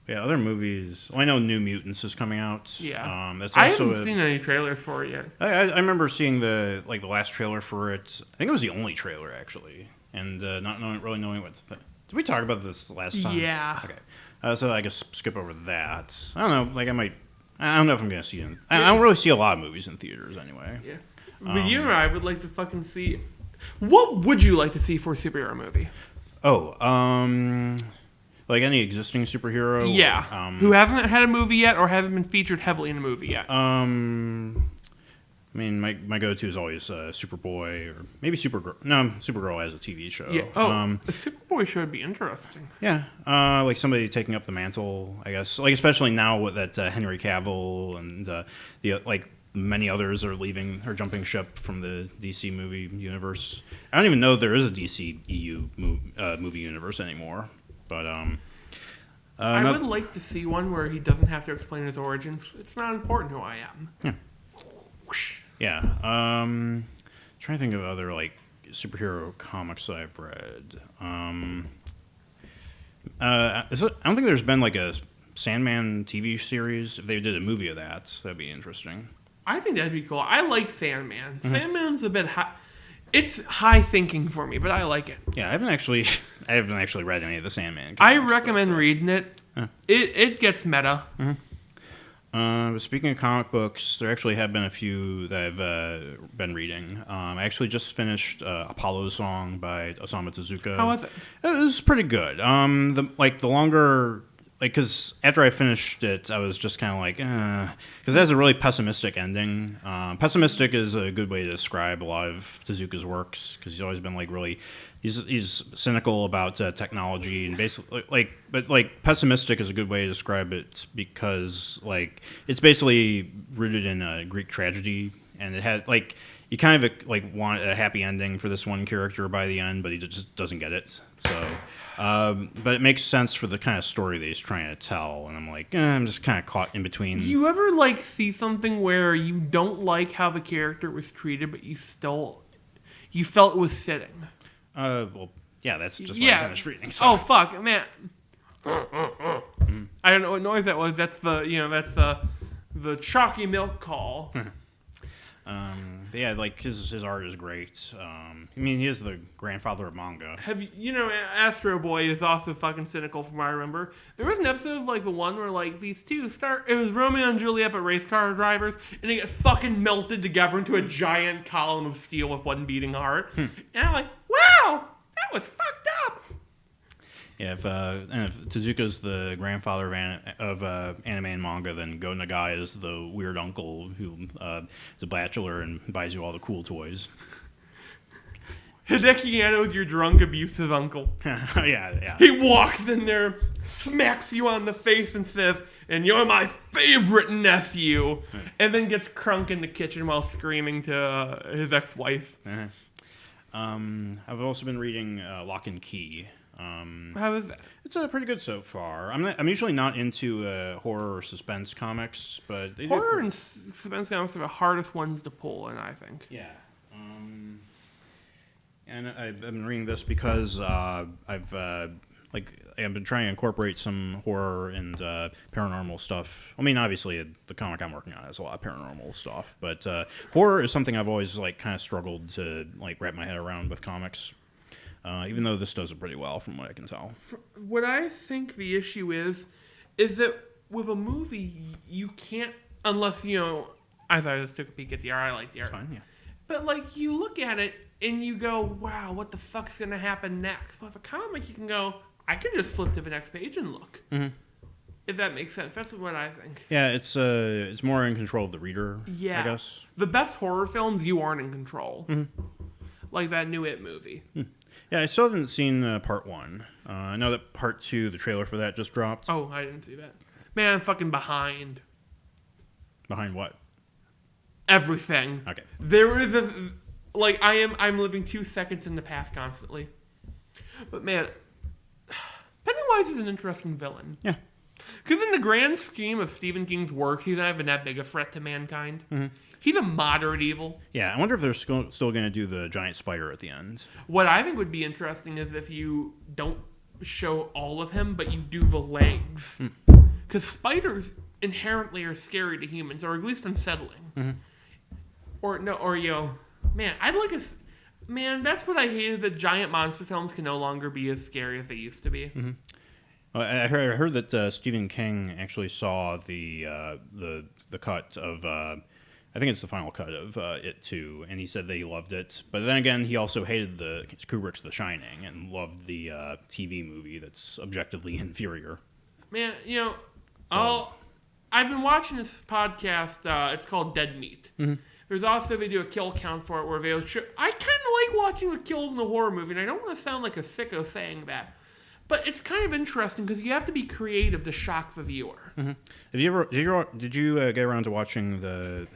Yeah, other movies. Well, I know New Mutants is coming out. Yeah. That's I also haven't seen any trailers for it yet. I remember seeing the last trailer for it. I think it was the only trailer actually, and not really knowing what to think. Did we talk about this last time? Yeah. Okay. So I guess skip over that. I don't know. I don't know if I'm gonna see it. I don't really see a lot of movies in theaters anyway. Yeah. But you and I would like to fucking see. What would you like to see for a superhero movie? Like any existing superhero? Yeah. Who hasn't had a movie yet or hasn't been featured heavily in a movie yet? I mean, my go-to is always Superboy or maybe Supergirl. No, Supergirl has a TV show. Yeah. A Superboy show would be interesting. Yeah. Like somebody taking up the mantle, I guess. Like especially now with that Henry Cavill and the many others are leaving or jumping ship from the DC movie universe. I don't even know if there is a DC EU movie universe anymore. But I would like to see one where he doesn't have to explain his origins. It's not important who I am. Yeah. Trying to think of other superhero comics that I've read. I don't think there's been a Sandman TV series. If they did a movie of that, that'd be interesting. I think that'd be cool. I like Sandman. Sandman's a bit high. It's high thinking for me, but I like it. Yeah, I haven't actually read any of the Sandman comics. I recommend reading it. It gets meta. But speaking of comic books, there actually have been a few that I've been reading. I actually just finished Apollo's Song by Osamu Tezuka. How was it? It was pretty good. The longer, because after I finished it, I was just kind of because it has a really pessimistic ending. Pessimistic is a good way to describe a lot of Tezuka's works, because he's always been really, he's cynical about technology and basically but pessimistic is a good way to describe it because it's basically rooted in a Greek tragedy, and it had you kind of want a happy ending for this one character by the end, but he just doesn't get it. So, but it makes sense for the kind of story that he's trying to tell, and I'm just kind of caught in between. You ever see something where you don't like how the character was treated, but you felt it was fitting? Well, yeah, that's just what I finished reading. So. Oh fuck, man! I don't know what noise that was. That's the chalky milk call. Yeah, his art is great. I mean, he is the grandfather of manga. Astro Boy is also fucking cynical from what I remember. There was an episode of the one where these two it was Romeo and Juliet but race car drivers, and they get fucking melted together into a giant column of steel with one beating heart. And I'm wow, that was fucked up. Yeah, if Tezuka's the grandfather of anime and manga, then Go Nagai is the weird uncle who is a bachelor and buys you all the cool toys. Hideki Anno's your drunk, abusive uncle. Yeah. He walks in there, smacks you on the face and says, "And you're my favorite nephew," and then gets crunk in the kitchen while screaming to his ex-wife. I've also been reading Lock and Key. How is that? It's pretty good so far. I'm usually not into horror or suspense comics, but horror and suspense comics are the hardest ones to pull in, I think. Yeah. And I've been reading this because I've been trying to incorporate some horror and paranormal stuff. I mean, obviously, the comic I'm working on has a lot of paranormal stuff, but horror is something I've always kind of struggled to wrap my head around with comics. Even though this does it pretty well, from what I can tell. What I think the issue is that with a movie, you can't, unless I thought I just took a peek at the art. I like the art. It's fine, yeah. But you look at it and you go, wow, what the fuck's gonna happen next? But with a comic, you can go, I can just flip to the next page and look. Mm-hmm. If that makes sense, that's what I think. Yeah, it's more in control of the reader. Yeah, I guess the best horror films you aren't in control, like that new It movie. Yeah, I still haven't seen part 1. I know that part 2, the trailer for that just dropped. Oh, I didn't see that. Man, I'm fucking behind. Behind what? Everything. Okay. There is I'm living 2 seconds in the past constantly. But man, Pennywise is an interesting villain. Yeah. Because in the grand scheme of Stephen King's work, he's not even that big a threat to mankind. Mm-hmm. He's a moderate evil. Yeah, I wonder if they're still going to do the giant spider at the end. What I think would be interesting is if you don't show all of him, but you do the legs. Because spiders inherently are scary to humans, or at least unsettling. Mm-hmm. Man, that's what I hate, is that giant monster films can no longer be as scary as they used to be. Mm-hmm. Well, I heard that Stephen King actually saw the cut of... I think it's the final cut of It 2, and he said that he loved it. But then again, he also hated Kubrick's The Shining and loved the TV movie that's objectively inferior. Man, I've been watching this podcast. It's called Dead Meat. Mm-hmm. There's also, they do a kill count for it where they show... I kind of like watching the kills in a horror movie, and I don't want to sound like a sicko saying that. But it's kind of interesting because you have to be creative to shock the viewer. Mm-hmm. Did you get around to watching the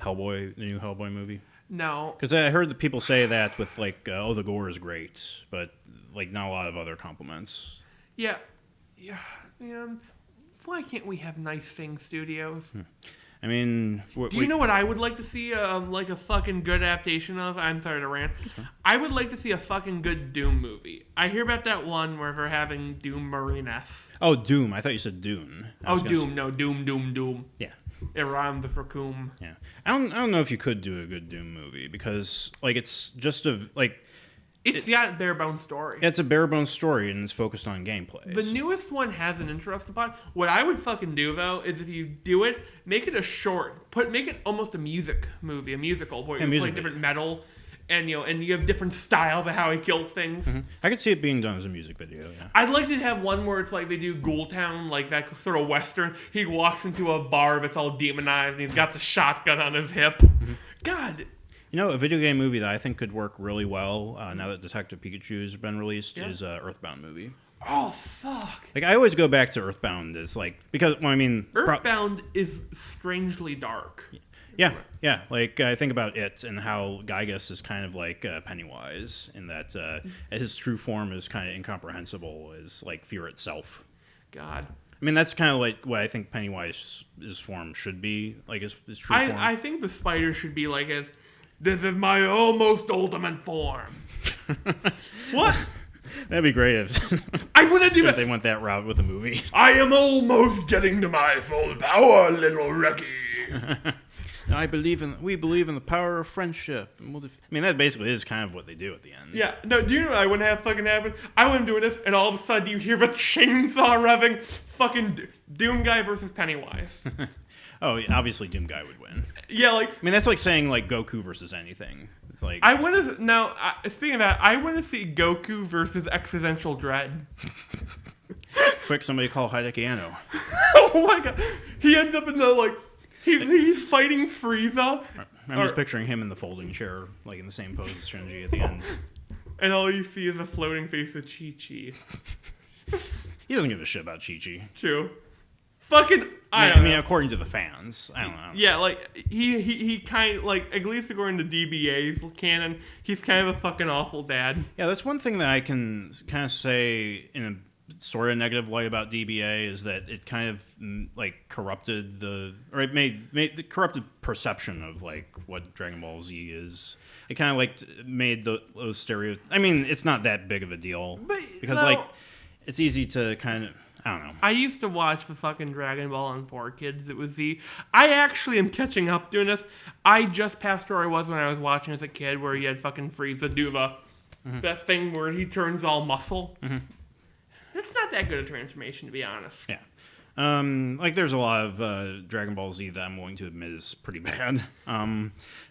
new Hellboy movie? No. Because I heard that people say that with the gore is great, but not a lot of other compliments. Yeah, man. Why can't we have nice thing studios? I mean... Do you know what I would like to see, a fucking good adaptation of? I'm sorry to rant. I would like to see a fucking good Doom movie. I hear about that one where they're having Doom Marines. Oh, Doom. I thought you said Dune. Doom. No, Doom. Yeah. It rhymed the Fracum. Yeah. I don't know if you could do a good Doom movie because, it's just It's that bare bones story. It's a bare bones story, and it's focused on gameplay. The newest one has an interesting plot. What I would fucking do, though, is if you do it, make it a short. Make it almost a music movie, a musical, where you play different metal, and you have different styles of how he kills things. Mm-hmm. I could see it being done as a music video, yeah. I'd like to have one where it's they do Ghoul Town, that sort of Western. He walks into a bar that's all demonized, and he's got the shotgun on his hip. Mm-hmm. God... a video game movie that I think could work really well now that Detective Pikachu has been released is Earthbound movie. Oh, fuck. I always go back to Earthbound as because, Earthbound is strangely dark. Yeah. I think about it and how Gygas is kind of like Pennywise in that his true form is kind of incomprehensible as fear itself. God. I mean, that's kind of what I think Pennywise's form should be, his true form. I think the spider should be as... This is my almost ultimate form. What? That'd be great if I wouldn't do that. They went that route with the movie. I am almost getting to my full power, little Rookie. We believe in the power of friendship. And that basically is kind of what they do at the end. Yeah. No, do you know what I wouldn't have fucking happen? I wouldn't do this, and all of a sudden you hear the chainsaw revving. Fucking Doom Guy versus Pennywise. Oh, obviously Doom Guy would win. Yeah, that's like saying Goku versus anything. It's I want to now. Speaking of that, I want to see Goku versus Existential Dread. Quick, somebody call Hideki Anno. Oh my god, he ends up in the he's fighting Frieza. I'm just picturing him in the folding chair, in the same pose as Shinji at the end. And all you see is a floating face of Chi-Chi. He doesn't give a shit about Chi-Chi. True. Fucking, I mean, according to the fans, I don't know. Yeah, he kind of at least according to DBA's canon, he's kind of a fucking awful dad. Yeah, that's one thing that I can kind of say in sort of negative light about DBA is that it kind of like corrupted it made the corrupted perception of like what Dragon Ball Z is. It kind of like made those stereotypes. I mean, it's not that big of a deal because like it's easy to kind of, I don't know. I used to watch the fucking Dragon Ball on 4Kids. It was I actually am catching up doing this. I just passed where I was when I was watching as a kid, where he had fucking Frieza do that thing where he turns all muscle. Mm-hmm. It's not that good a transformation, to be honest. Yeah. Like there's a lot of Dragon Ball Z that I'm willing to admit is pretty bad.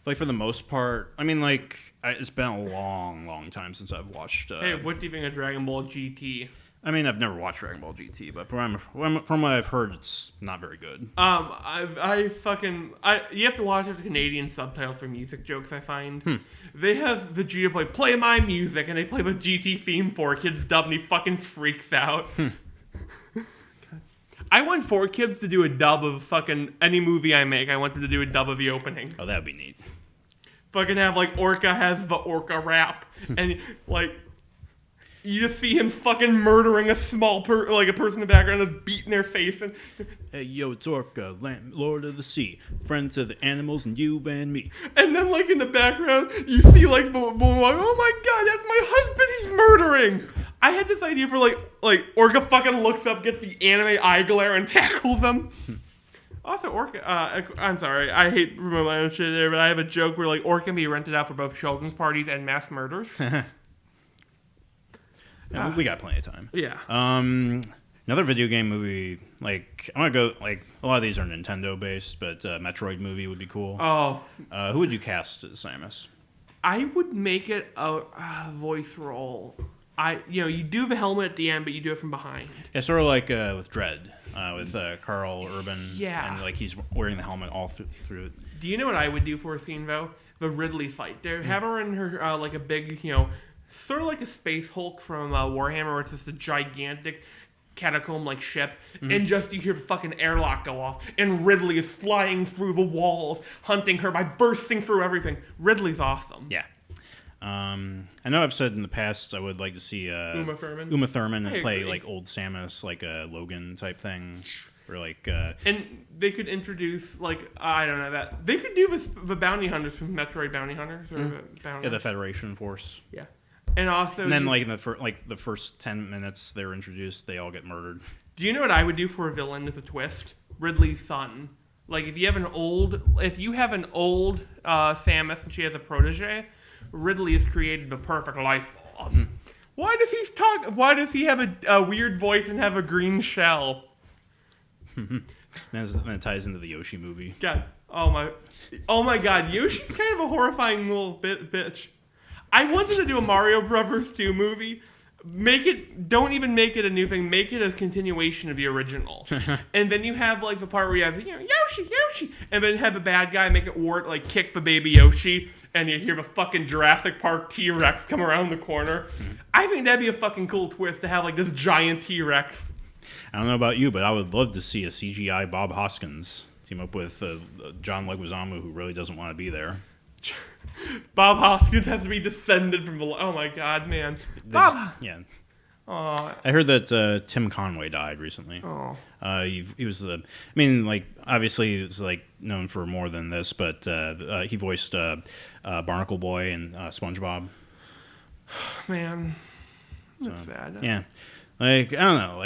Like for the most part, I mean, like it's been a long time since I've watched. Hey, what do you think of Dragon Ball GT? I mean, I've never watched Dragon Ball GT, but from what I've heard, it's not very good. You have to watch it with Canadian subtitles for music jokes. I find they have Vegeta play my music, and they play the GT theme for kids dub, and he fucking freaks out. I want 4Kids to do a dub of fucking any movie I make. I want them to do a dub of the opening. Oh, that'd be neat. Fucking have like Orca has the Orca rap, and like. You just see him fucking murdering a small a person in the background is beating their face. And hey, yo, it's Orca, Lord of the Sea, friend to the animals and you and me. And then, like, in the background, you see, like, oh my god, that's my husband he's murdering. I had this idea for, like Orca fucking looks up, gets the anime eye glare, and tackles them. Also, Orca, I'm sorry, I hate removing my own shit there, but I have a joke where, like, Orca can be rented out for both children's parties and mass murders. Yeah, we got plenty of time. Yeah. Another video game movie, like I'm gonna go like a lot of these are Nintendo based, but Metroid movie would be cool. Oh. Who would you cast as Samus? I would make it a voice role. You do the helmet at the end, but you do it from behind. Yeah, sort of like with Dread, with Carl Urban. Yeah. And like he's wearing the helmet all through it. Do you know what I would do for a scene though? The Ridley fight. They have her in her like a big, sort of like a Space Hulk from Warhammer, where it's just a gigantic catacomb-like ship, and just you hear the fucking airlock go off, and Ridley is flying through the walls, hunting her by bursting through everything. Ridley's awesome. Yeah. I know I've said in the past I would like to see Uma Thurman and play like old Samus, like a Logan type thing, or like. And they could introduce I don't know that they could do the bounty hunters from Metroid Bounty Hunters or the Federation Force. Yeah. And also, and then like in the first 10 minutes they're introduced, they all get murdered. Do you know what I would do for a villain as a twist? Ridley's son. Like if you have an old Samus and she has a protege, Ridley has created the perfect life. Why does he talk? Why does he have a weird voice and have a green shell? Then it ties into the Yoshi movie. God, oh my God, Yoshi's kind of a horrifying little bitch. I wanted to do a Mario Brothers 2 movie. Don't even make it a new thing. Make it a continuation of the original. And then you have like the part where you have Yoshi, and then have the bad guy make it like kick the baby Yoshi, and you hear the fucking Jurassic Park T-Rex come around the corner. I think that'd be a fucking cool twist to have like this giant T-Rex. I don't know about you, but I would love to see a CGI Bob Hoskins team up with John Leguizamo, who really doesn't want to be there. Bob Hoskins has to be descended from the. Oh my God, man! Yeah. Aww. I heard that Tim Conway died recently. Oh. He was the. I mean, like obviously, it's like known for more than this, but he voiced Barnacle Boy and SpongeBob. Man, that's sad. Yeah, like I don't know,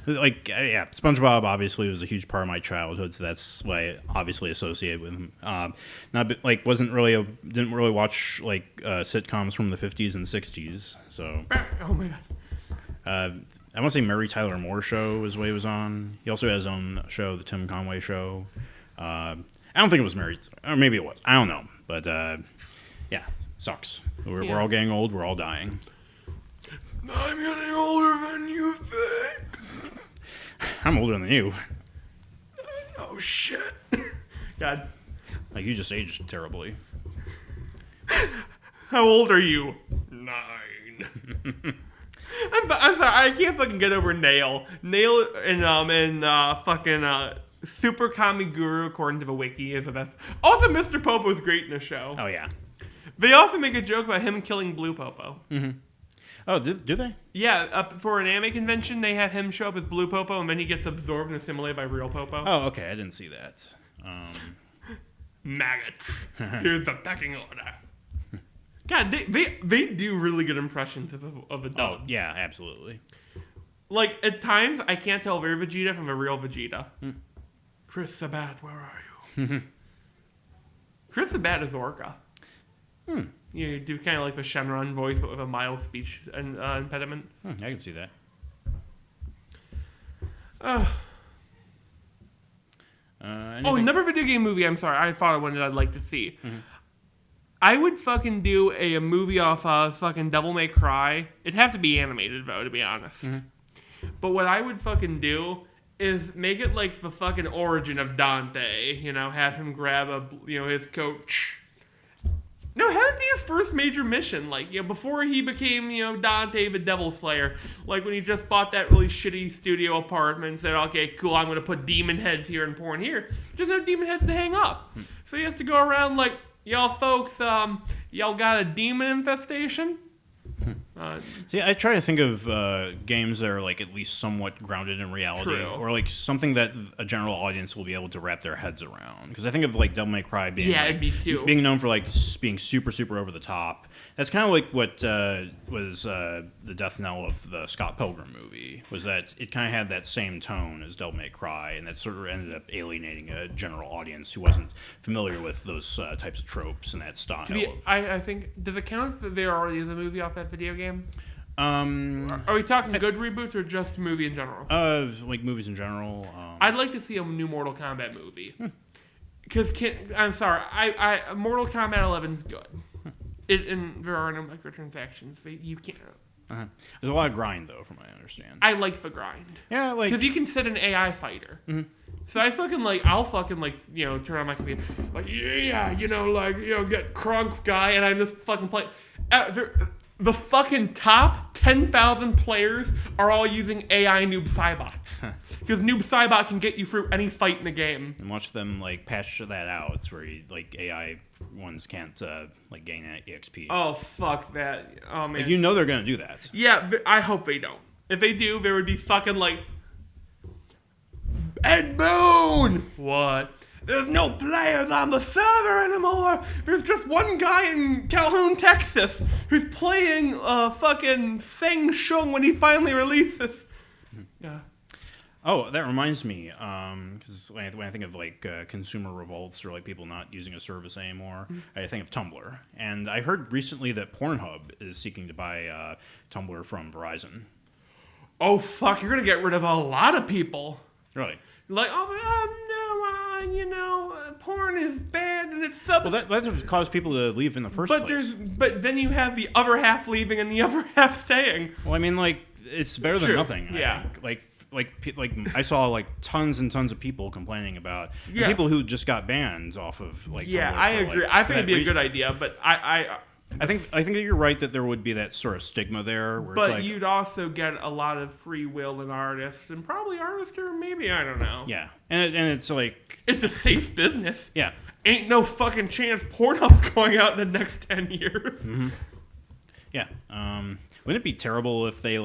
yeah, SpongeBob obviously was a huge part of my childhood, so that's why I obviously associated with him. Didn't really watch like sitcoms from the 50s and 60s. So, oh my God. I want to say Mary Tyler Moore Show is what he was on. He also has his own show, the Tim Conway Show. I don't think it was Mary, or maybe it was. I don't know, but yeah, sucks. We're all getting old. We're all dying. I'm getting older than you think. I'm older than you. Oh shit. God. Like you just aged terribly. How old are you? 9. I'm sorry. I can't fucking get over Nail. Nail and fucking Super Kami Guru, according to the wiki, is the best. Also, Mr. Popo's great in the show. Oh yeah. They also make a joke about him killing Blue Popo. Mm-hmm. Oh, do they? Yeah, for an anime convention, they have him show up as Blue Popo, and then he gets absorbed and assimilated by real Popo. Oh, okay. I didn't see that. Maggots. Here's the pecking order. God, they do really good impressions of a dog. Oh, yeah, absolutely. Like, at times, I can't tell Real Vegeta from a real Vegeta. Chris Sabat, where are you? Chris Sabat is Orca. You do kind of like the Shenron voice, but with a mild speech and impediment. I can see that. Another video game movie. I'm sorry, I thought of one that I'd like to see. I would fucking do a movie off fucking Devil May Cry. It'd have to be animated, though, to be honest. But what I would fucking do is make it like the fucking origin of Dante. You know, have him grab his coat. No, have it be his first major mission. Like, before he became, Dante the Devil Slayer. Like, when he just bought that really shitty studio apartment and said, okay, cool, I'm going to put demon heads here and porn here. Just no demon heads to hang up. So he has to go around like, y'all folks, y'all got a demon infestation? See, I try to think of games that are like at least somewhat grounded in reality, True. or like something that a general audience will be able to wrap their heads around. Because I think of like Devil May Cry being me too. Being known for like being super super over the top. That's kind of like what was the death knell of the Scott Pilgrim movie. Was that it kind of had that same tone as Devil May Cry, and that sort of ended up alienating a general audience who wasn't familiar with those types of tropes and that style. I think, does it count if there already is a movie off that video game? Are we talking good reboots or just a movie in general? Like movies in general. I'd like to see a new Mortal Kombat movie. Because I'm sorry, Mortal Kombat 11 is good. And there are no microtransactions. You can't. There's a lot of grind, though, from what I understand. I like the grind. Yeah, like because you can set an AI fighter. So I'll fucking turn on my computer, get Crunk guy, and I'm just fucking playing. The fucking top 10,000 players are all using AI Noob Cybots. Because Noob Cybot can get you through any fight in the game. And watch them patch that out. It's where AI ones can't gain EXP. Oh fuck that! Oh man, they're gonna do that. Yeah, I hope they don't. If they do, there would be fucking Ed Boon. What? There's no players on the server anymore. There's just one guy in Calhoun, Texas, who's playing fucking Sing Shung when he finally releases. Yeah. Oh, that reminds me, because when I think of consumer revolts or people not using a service anymore, I think of Tumblr. And I heard recently that Pornhub is seeking to buy Tumblr from Verizon. Oh fuck! You're gonna get rid of a lot of people. Really? Porn is bad and it's sub. Well, that's what caused people to leave in the first place. But then you have the other half leaving and the other half staying. Well, I mean, it's better than nothing. Yeah. I think. I saw tons and tons of people complaining about people who just got banned off of Yeah, Tumblr I agree. I think it'd be a good idea, but I think that you're right that there would be that sort of stigma there. Where you'd also get a lot of free will in artists, and probably artists, or maybe, I don't know. Yeah, and it's it's a safe business. Yeah, ain't no fucking chance Pornhub's going out in the next 10 years. Yeah. Wouldn't it be terrible if they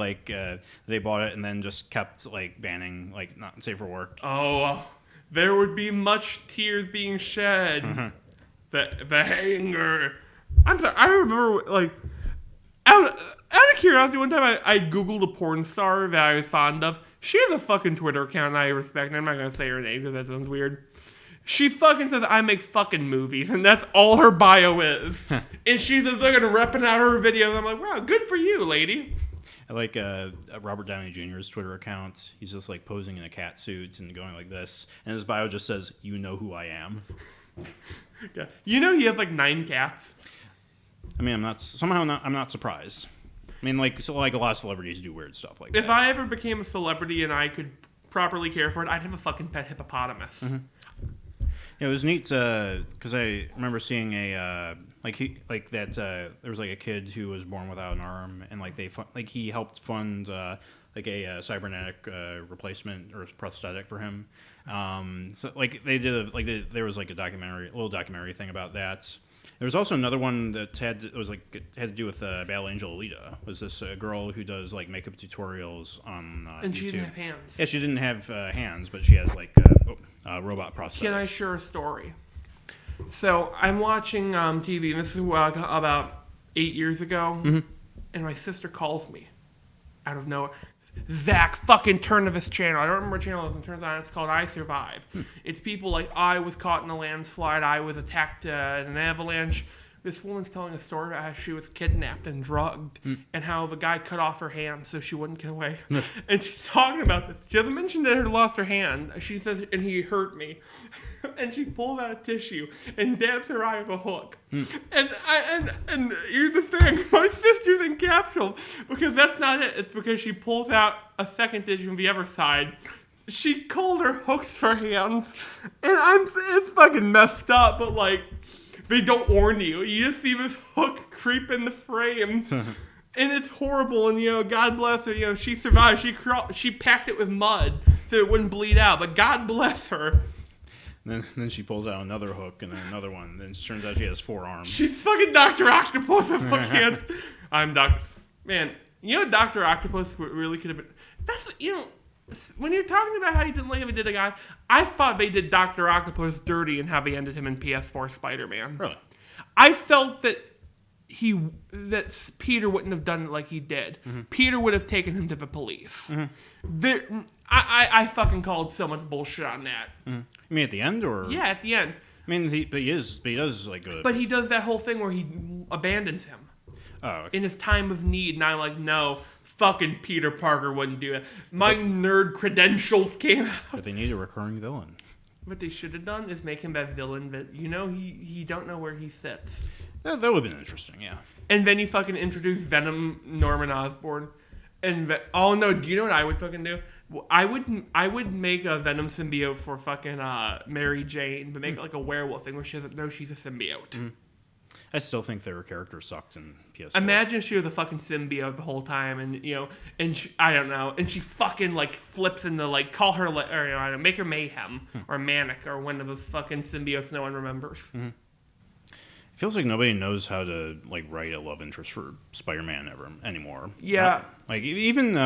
they bought it and then just kept banning not safe for work? Oh, there would be much tears being shed. The anger. I'm sorry. I remember out of curiosity, one time I googled a porn star that I was fond of. She has a fucking Twitter account I respect, and I'm not gonna say her name because that sounds weird. She fucking says, I make fucking movies, and that's all her bio is. And she's just repping out her videos. I'm like, wow, good for you, lady. I like Robert Downey Jr.'s Twitter account. He's just posing in a cat suit and going like this. And his bio just says, you know who I am. Yeah. He has 9 cats. I mean, I'm not surprised. I mean, a lot of celebrities do weird stuff like that. If I ever became a celebrity and I could properly care for it, I'd have a fucking pet hippopotamus. Yeah, it was neat because I remember seeing a there was a kid who was born without an arm, and he helped fund a cybernetic replacement or prosthetic for him. So they did there was a little documentary thing about that, There was also another one that had to do with Battle Angel Alita. Was this girl who does like makeup tutorials on and YouTube? she didn't have hands. Yeah, she didn't have hands, but she has like robot prosthetics. Can I share a story? So I'm watching TV, and this is about 8 years ago, and my sister calls me out of nowhere. Zach, fucking turn to this channel. I don't remember what channel it is, and it turns out it's called I Survived. It's people like, I was caught in a landslide, I was attacked in an avalanche. This woman's telling a story about how she was kidnapped and drugged, and how the guy cut off her hand so she wouldn't get away. And she's talking about this. She doesn't mention that her lost her hand. She says, and he hurt me. And she pulls out a tissue and dabs her eye with a hook. And here's the thing, my sister's in capsule because that's not it. It's because she pulls out a second tissue from the other side. She called her hooks for hands, and it's fucking messed up. But like, they don't warn you. You just see this hook creep in the frame. And it's horrible, and God bless her. She survived. She packed it with mud so it wouldn't bleed out. But God bless her. Then she pulls out another hook and then another one. Then it turns out she has 4 arms. She's fucking Dr. Octopus with hook hands. I'm Dr. Man, Dr. Octopus really could have been. That's when you're talking about how you didn't like him, did a guy. I thought they did Dr. Octopus dirty and how they ended him in PS4 Spider-Man. Really? I felt that Peter wouldn't have done it like he did. Peter would have taken him to the police. I fucking called so much bullshit on that. You mean at the end, or? Yeah, at the end. I mean, he does like good. But he does that whole thing where he abandons him. Oh, okay. In his time of need, and I'm like, no, fucking Peter Parker wouldn't do it. My nerd credentials came out. But they need a recurring villain. What they should have done is make him that villain that, he don't know where he sits. That would have been interesting, yeah. And then you fucking introduce Venom Norman Osborn. And oh no, do you know what I would fucking do? I would make a Venom symbiote for fucking Mary Jane, but make it like a werewolf thing where she doesn't know she's a symbiote. I still think their character sucked in PS4. Imagine if she was a fucking symbiote the whole time, and and she, I don't know, and she fucking like flips into like call her or make her Mayhem or Manic or one of those fucking symbiotes no one remembers. It feels like nobody knows how to like write a love interest for Spider-Man anymore. Yeah, like even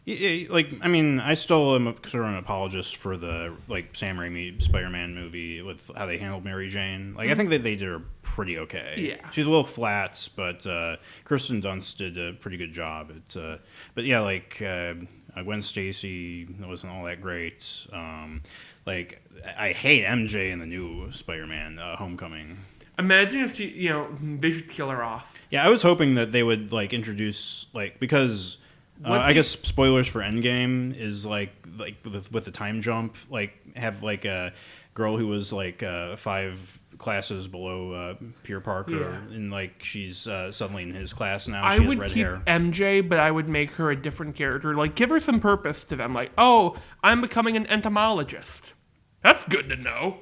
I mean, I still am sort of an apologist for the like Sam Raimi Spider-Man movie with how they handled Mary Jane. Like I think that they did her pretty okay. Yeah, she's a little flat, but Kirsten Dunst did a pretty good job. But yeah, like Gwen Stacy wasn't all that great. Like I hate MJ in the new Spider-Man Homecoming. Imagine if she, they should kill her off. Yeah, I was hoping that they would like introduce because I guess spoilers for Endgame is like with the time jump, like have like a girl who was like 5 classes below Peter Parker, and like she's suddenly in his class now. She has red hair. I would keep MJ, but I would make her a different character. Like give her some purpose to them. Like, oh, I'm becoming an entomologist. That's good to know.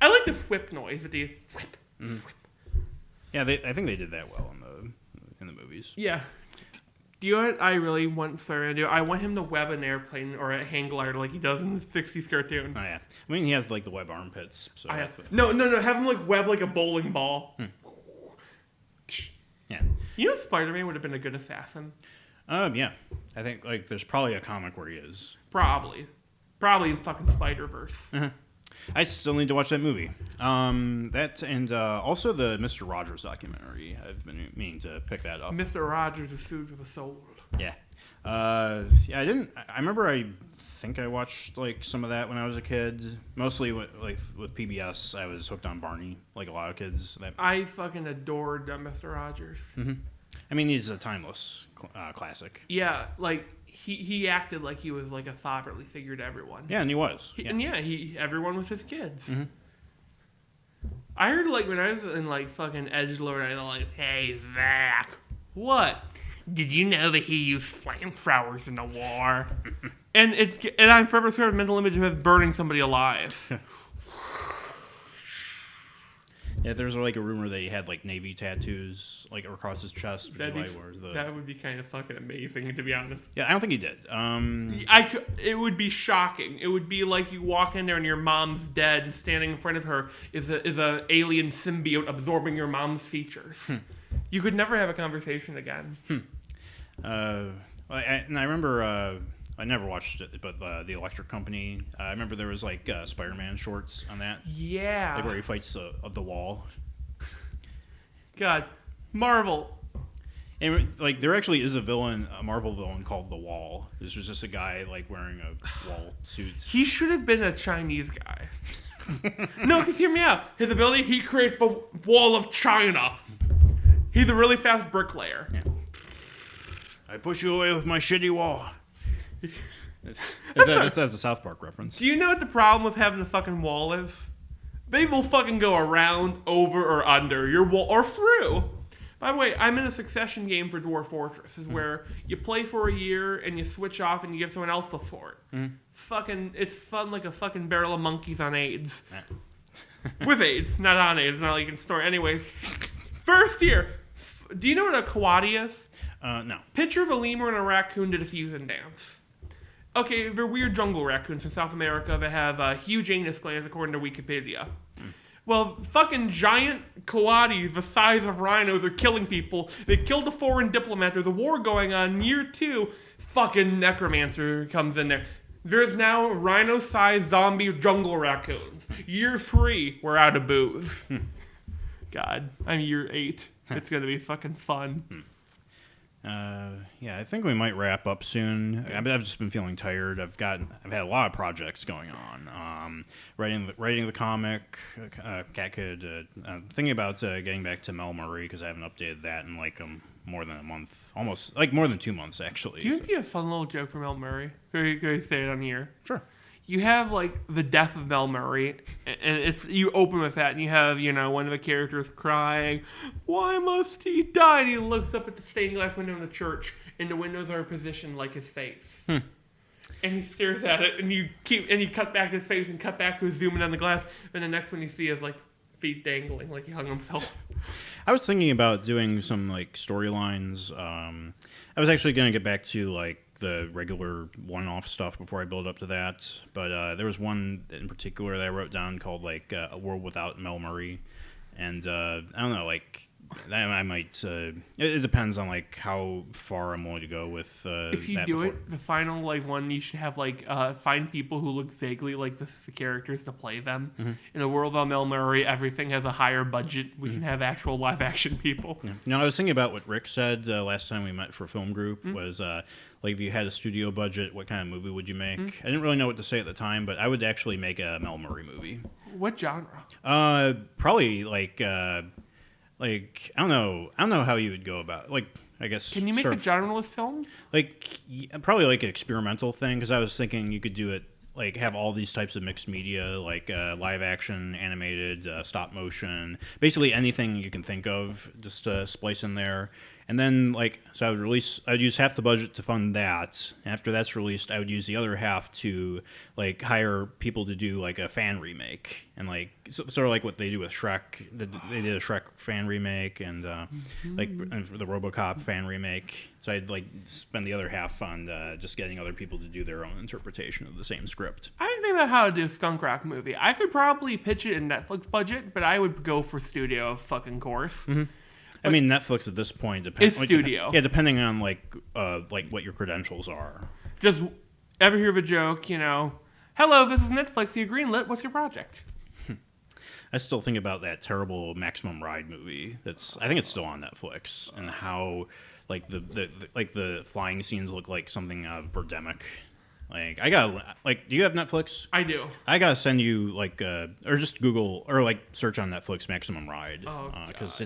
I like the whip noise with the whip. Yeah, I think they did that well in the movies. Yeah. Do you know what I really want Spider-Man to do? I want him to web an airplane or a hang glider like he does in the 60s cartoon. Oh, yeah. I mean, he has, like, the web armpits. So No. Have him, like, web like a bowling ball. Yeah. You know Spider-Man would have been a good assassin? Yeah. I think, like, there's probably a comic where he is. Probably in fucking Spider-Verse. I still need to watch that movie. That and also the Mr. Rogers documentary. I've been meaning to pick that up. Mr. Rogers is food for the soul. Yeah. I didn't. I remember. I think I watched like some of that when I was a kid. Mostly with PBS. I was hooked on Barney, like a lot of kids. I fucking adored Mr. Rogers. I mean, he's a timeless classic. Yeah, like. He acted like he was like a fatherly figure to everyone. Yeah, and he was. Everyone was his kids. I heard like when I was in like fucking edgelord, I was like, "Hey Zach, what? Did you know that he used flamethrowers in the war?" and I'm forever sort of mental image of him burning somebody alive. Yeah, there's like a rumor that he had like Navy tattoos like across his chest. That would be kind of fucking amazing, to be honest. Yeah, I don't think he did. It would be shocking. It would be like you walk in there and your mom's dead, and standing in front of her is a alien symbiote absorbing your mom's features. You could never have a conversation again. And I remember. I never watched it, but the Electric Company. I remember there was like Spider-Man shorts on that. Yeah. Like where he fights the wall. God, Marvel. And like there actually is a Marvel villain called the Wall. This was just a guy like wearing a wall suit. He should have been a Chinese guy. No, because hear me out. His ability, he creates the wall of China. He's a really fast bricklayer. Yeah. I push you away with my shitty wall. That's a South Park reference. Do you know what the problem with having a fucking wall is? They will fucking go around, over, or under your wall, or through. By the way, I'm in a Succession game for Dwarf Fortress. Is where you play for a year and you switch off and you give someone else the fort. It's fun like a fucking barrel of monkeys on AIDS. With AIDS, not on AIDS. Not like in story. Anyways, first year. Do you know what a kawadi is? No. Picture of a lemur and a raccoon did a fusion dance. Okay, they're weird jungle raccoons in South America that have huge anus glands, according to Wikipedia. Well, fucking giant coatis the size of rhinos are killing people. They killed a foreign diplomat. There's a war going on. Year 2, fucking necromancer comes in there. There's now rhino-sized zombie jungle raccoons. Year 3, we're out of booze. God, I'm year 8. It's gonna be fucking fun. Yeah, I think we might wrap up soon. I've just been feeling tired. I've had a lot of projects going on. Writing the comic. Cat could thinking about getting back to Mel Murray because I haven't updated that in like more than a month, almost like more than 2 months actually. Do you think you have a fun little joke from Mel Murray? Could you say it on here? Sure. You have like the death of Mel Murray, and you open with that, and you have one of the characters crying, "Why must he die?" And he looks up at the stained glass window in the church, and the windows are positioned like his face, and he stares at it, and you cut back to his face and cut back to his zoom in on the glass, and the next one you see is like feet dangling, like he hung himself. I was thinking about doing some like storylines. I was actually going to get back to like the regular one-off stuff before I build up to that, but there was one in particular that I wrote down called like A World Without Mel Murray, and I don't know, like I might it depends on like how far I'm willing to go with if you do it, the final like one, you should have like find people who look vaguely like the characters to play them. In A World Without Mel Murray, everything has a higher budget. We can have actual live action people. I was thinking about what Rick said last time we met for Film Group was like if you had a studio budget, what kind of movie would you make? I didn't really know what to say at the time, but I would actually make a Mel Murray movie. What genre? Probably like I don't know how you would go about it. Like I guess can you make a genreless film? Like probably like an experimental thing because I was thinking you could do it like have all these types of mixed media like live action, animated, stop motion, basically anything you can think of, just splice in there. And then, like, so I would use half the budget to fund that. After that's released, I would use the other half to, like, hire people to do, like, a fan remake. And, like, sort of like what they do with Shrek. They did a Shrek fan remake and, like, and the RoboCop fan remake. So I'd, like, spend the other half on just getting other people to do their own interpretation of the same script. I didn't think about how to do a Skunk Rock movie. I could probably pitch it in Netflix budget, but I would go for studio of fucking course. I mean, Netflix at this point depends. It's studio. Depending on like what your credentials are. Just ever hear of a joke? Hello, this is Netflix. You greenlit. What's your project? I still think about that terrible Maximum Ride movie. I think it's still on Netflix, and how like the flying scenes look like something out of Birdemic. Like do you have Netflix? I do. I gotta send you like or just Google or like search on Netflix Maximum Ride because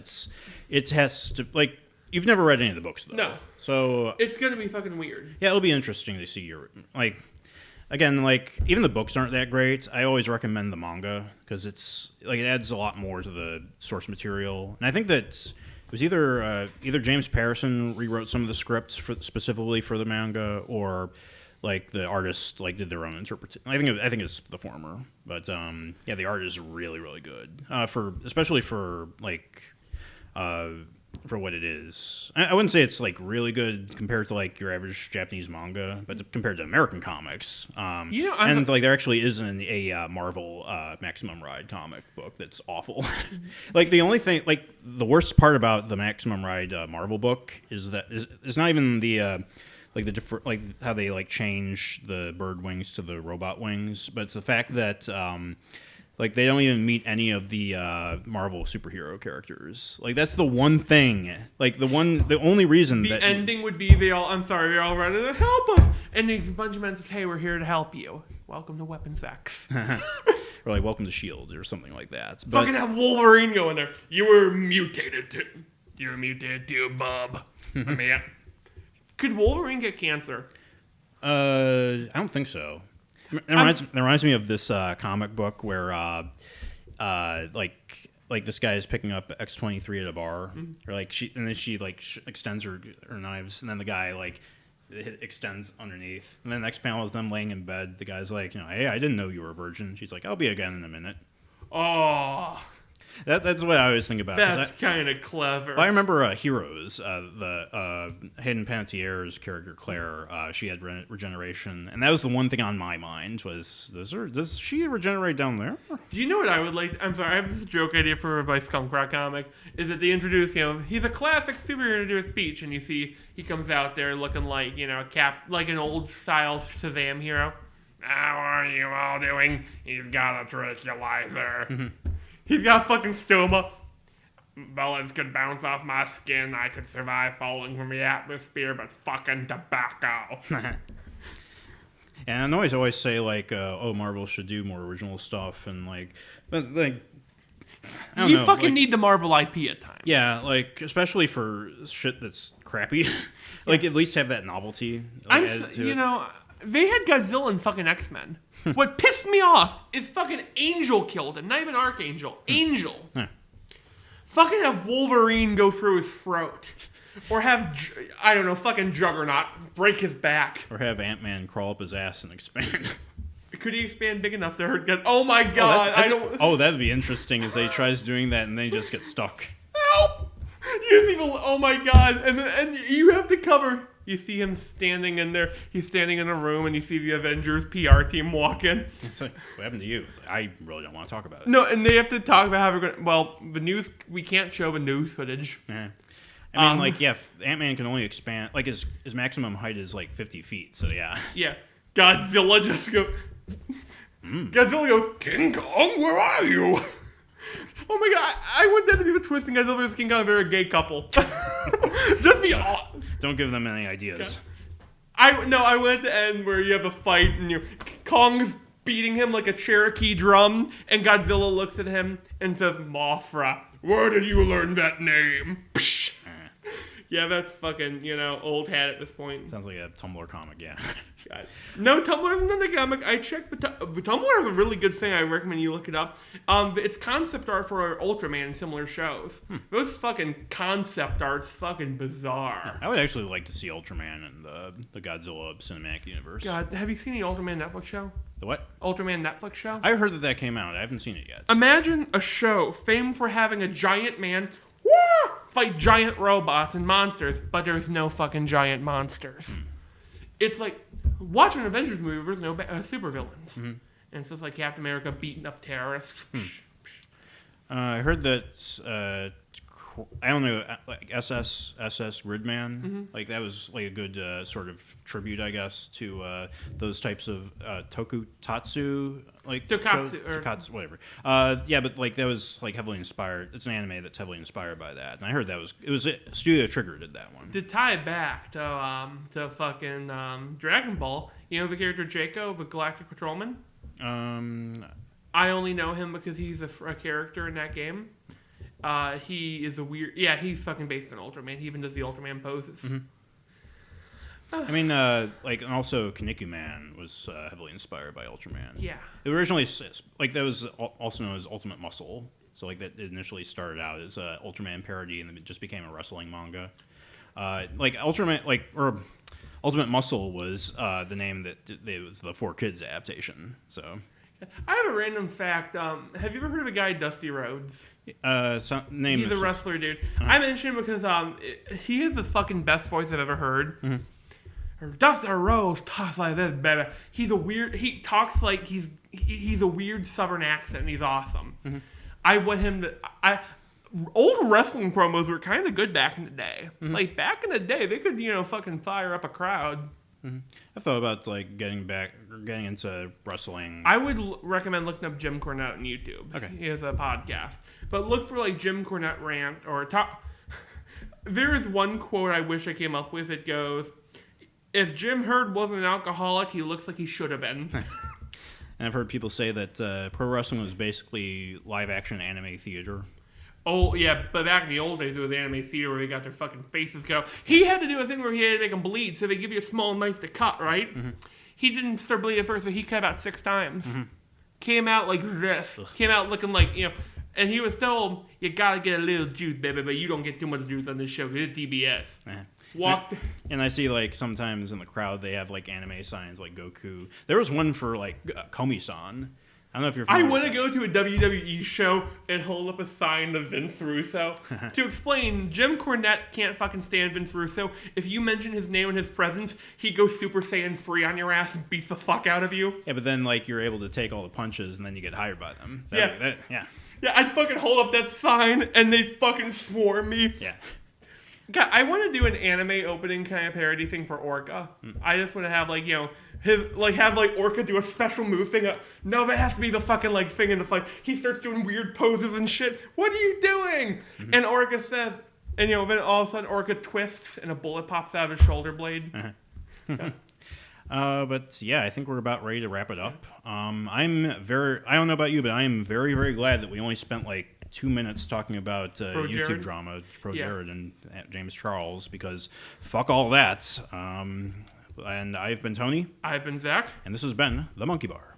it has to like you've never read any of the books though. No. So it's gonna be fucking weird. Yeah, it'll be interesting to see your like. Again, like even the books aren't that great. I always recommend the manga because it's like it adds a lot more to the source material, and I think that it was either James Patterson rewrote some of the scripts specifically for the manga, or like the artists like did their own interpretation. I think it's the former, but yeah, the art is really really good especially for like for what it is. I wouldn't say it's like really good compared to like your average Japanese manga, but compared to American comics, like there actually isn't a Marvel Maximum Ride comic book that's awful. Like the only thing, like the worst part about the Maximum Ride Marvel book is that it's not even the like the different, like how they like change the bird wings to the robot wings, but it's the fact that like they don't even meet any of the Marvel superhero characters. Like that's the one thing. Like the only reason the ending would be they're all running to help us, and the bunch of men says, "Hey, we're here to help you. Welcome to Weapons X." Or like Welcome to Shield or something like that. But fucking have Wolverine go in there. You were mutated too, Bob. I mean, could Wolverine get cancer? I don't think so. It reminds me of this comic book where like this guy is picking up X-23 at a bar, or like she extends her knives, and then the guy like it extends underneath, and then the next panel is them laying in bed. The guy's like, hey, I didn't know you were a virgin. She's like, I'll be again in a minute. Oh. That's what I always think about. That's kind of clever. Well, I remember Heroes, the Hayden Panettiere's character Claire. She had regeneration, and that was the one thing on my mind was, does she regenerate down there? Do you know what I would like? I'm sorry, I have this joke idea for a Skunk Rock comic. Is that they introduce, he's a classic superhero to do a speech, and you see he comes out there looking like, like an old style Shazam hero. How are you all doing? He's got a tranquilizer. Mm-hmm. He's got fucking stoma. Bullets could bounce off my skin. I could survive falling from the atmosphere, but fucking tobacco. And I always say, like, Marvel should do more original stuff. And, like, but, like, I don't know. You fucking need the Marvel IP at times. Yeah, like, especially for shit that's crappy. Like, at least have that novelty. Like, they had Godzilla and fucking X-Men. What pissed me off is fucking Angel killed him. Not even Archangel. Angel. Fucking have Wolverine go through his throat. Or have, fucking Juggernaut break his back. Or have Ant-Man crawl up his ass and expand. Could he expand big enough to hurt God? Oh my god. That'd be interesting as he tries doing that and then he just gets stuck. Help! Oh my god. And you have to cover... You see him standing in there. He's standing in a room, and you see the Avengers PR team walk in. It's like, what happened to you? I really don't want to talk about it. No, and they have to talk about how we're going to... Well, the news... We can't show the news footage. Yeah. I mean, Ant-Man can only expand... Like, his maximum height is, 50 feet, so yeah. Yeah. Godzilla just goes... Godzilla goes, King Kong, where are you? Oh my god, I want that to be the twist in Godzilla vs. King Kong. They're a gay couple. Just be all... Don't give them any ideas. I want it to end where you have a fight and Kong's beating him like a Cherokee drum, and Godzilla looks at him and says, Mothra, where did you learn that name? Yeah, that's fucking, old hat at this point. Sounds like a Tumblr comic, yeah. God. No, Tumblr isn't in the comic. I checked, but Tumblr is a really good thing. I recommend you look it up. It's concept art for Ultraman and similar shows. Those fucking concept art's fucking bizarre. I would actually like to see Ultraman and the Godzilla cinematic universe. God, have you seen the Ultraman Netflix show? The what? Ultraman Netflix show? I heard that came out. I haven't seen it yet. Imagine a show famed for having a giant man fight giant robots and monsters, but there's no fucking giant monsters. It's like watch an Avengers movie where there's no supervillains. And it's just like Captain America beating up terrorists. I heard that I don't know, like SS Gridman, like that was like a good sort of tribute, I guess, to those types of tokusatsu, like Tokatsu, whatever. Yeah, but like that was like heavily inspired. It's an anime that's heavily inspired by that, and I heard that it was Studio Trigger did that one. To tie it back to fucking Dragon Ball, the character Jaco, the Galactic Patrolman. I only know him because he's a character in that game. He is a weird... Yeah, he's fucking based on Ultraman. He even does the Ultraman poses. I mean, and also Kinnikuman was heavily inspired by Ultraman. Yeah. It originally, that was also known as Ultimate Muscle. So, that initially started out as an Ultraman parody, and then it just became a wrestling manga. Ultraman, Ultimate Muscle was the name that it was the 4Kids adaptation. So I have a random fact. Have you ever heard of a guy, Dusty Rhodes? He's a wrestler, dude. I mentioned him because he is the fucking best voice I've ever heard. Mm-hmm. Dusty Rhodes talks like this, baby. He talks like he's a weird Southern accent, and he's awesome. Mm-hmm. I want him to. Old wrestling promos were kind of good back in the day. Mm-hmm. Like back in the day, they could fucking fire up a crowd. Mm-hmm. I thought about like getting into wrestling. I would recommend looking up Jim Cornette on YouTube. Okay, he has a podcast, but look for like Jim Cornette rant or talk. There is one quote I wish I came up with. It goes, "If Jim Herd wasn't an alcoholic, he looks like he should have been." And I've heard people say that pro wrestling was basically live action anime theater. Oh, yeah, but back in the old days, it was anime theater where they got their fucking faces go. He had to do a thing where he had to make them bleed, so they give you a small knife to cut, right? Mm-hmm. He didn't start bleeding at first, so he cut about 6 times. Mm-hmm. Came out like this. Ugh. Came out looking like, and he was told, you gotta get a little juice, baby, but you don't get too much juice on this show because it's DBS. And I see, like, sometimes in the crowd, they have, like, anime signs, like Goku. There was one for, like, Komi-san. I don't know if you're familiar. I want to go to a WWE show and hold up a sign of Vince Russo. To explain, Jim Cornette can't fucking stand Vince Russo. If you mention his name and his presence, he goes Super Saiyan 3 on your ass and beats the fuck out of you. Yeah, but then, like, you're able to take all the punches and then you get hired by them. Yeah, I'd fucking hold up that sign and they fucking swarm me. Yeah. God, I want to do an anime opening kind of parody thing for Orca. I just want to have, like, have Orca do a special move thing. No, that has to be the fucking, like, thing in the fight. He starts doing weird poses and shit. What are you doing? Mm-hmm. And Orca says, and, then all of a sudden Orca twists and a bullet pops out of his shoulder blade. Uh-huh. But yeah, I think we're about ready to wrap it up. I don't know about you, but I am very, very glad that we only spent, like, 2 minutes talking about YouTube drama, ProJared and James Charles, because fuck all that. And I've been Tony. I've been Zach. And this has been The Monkey Bar.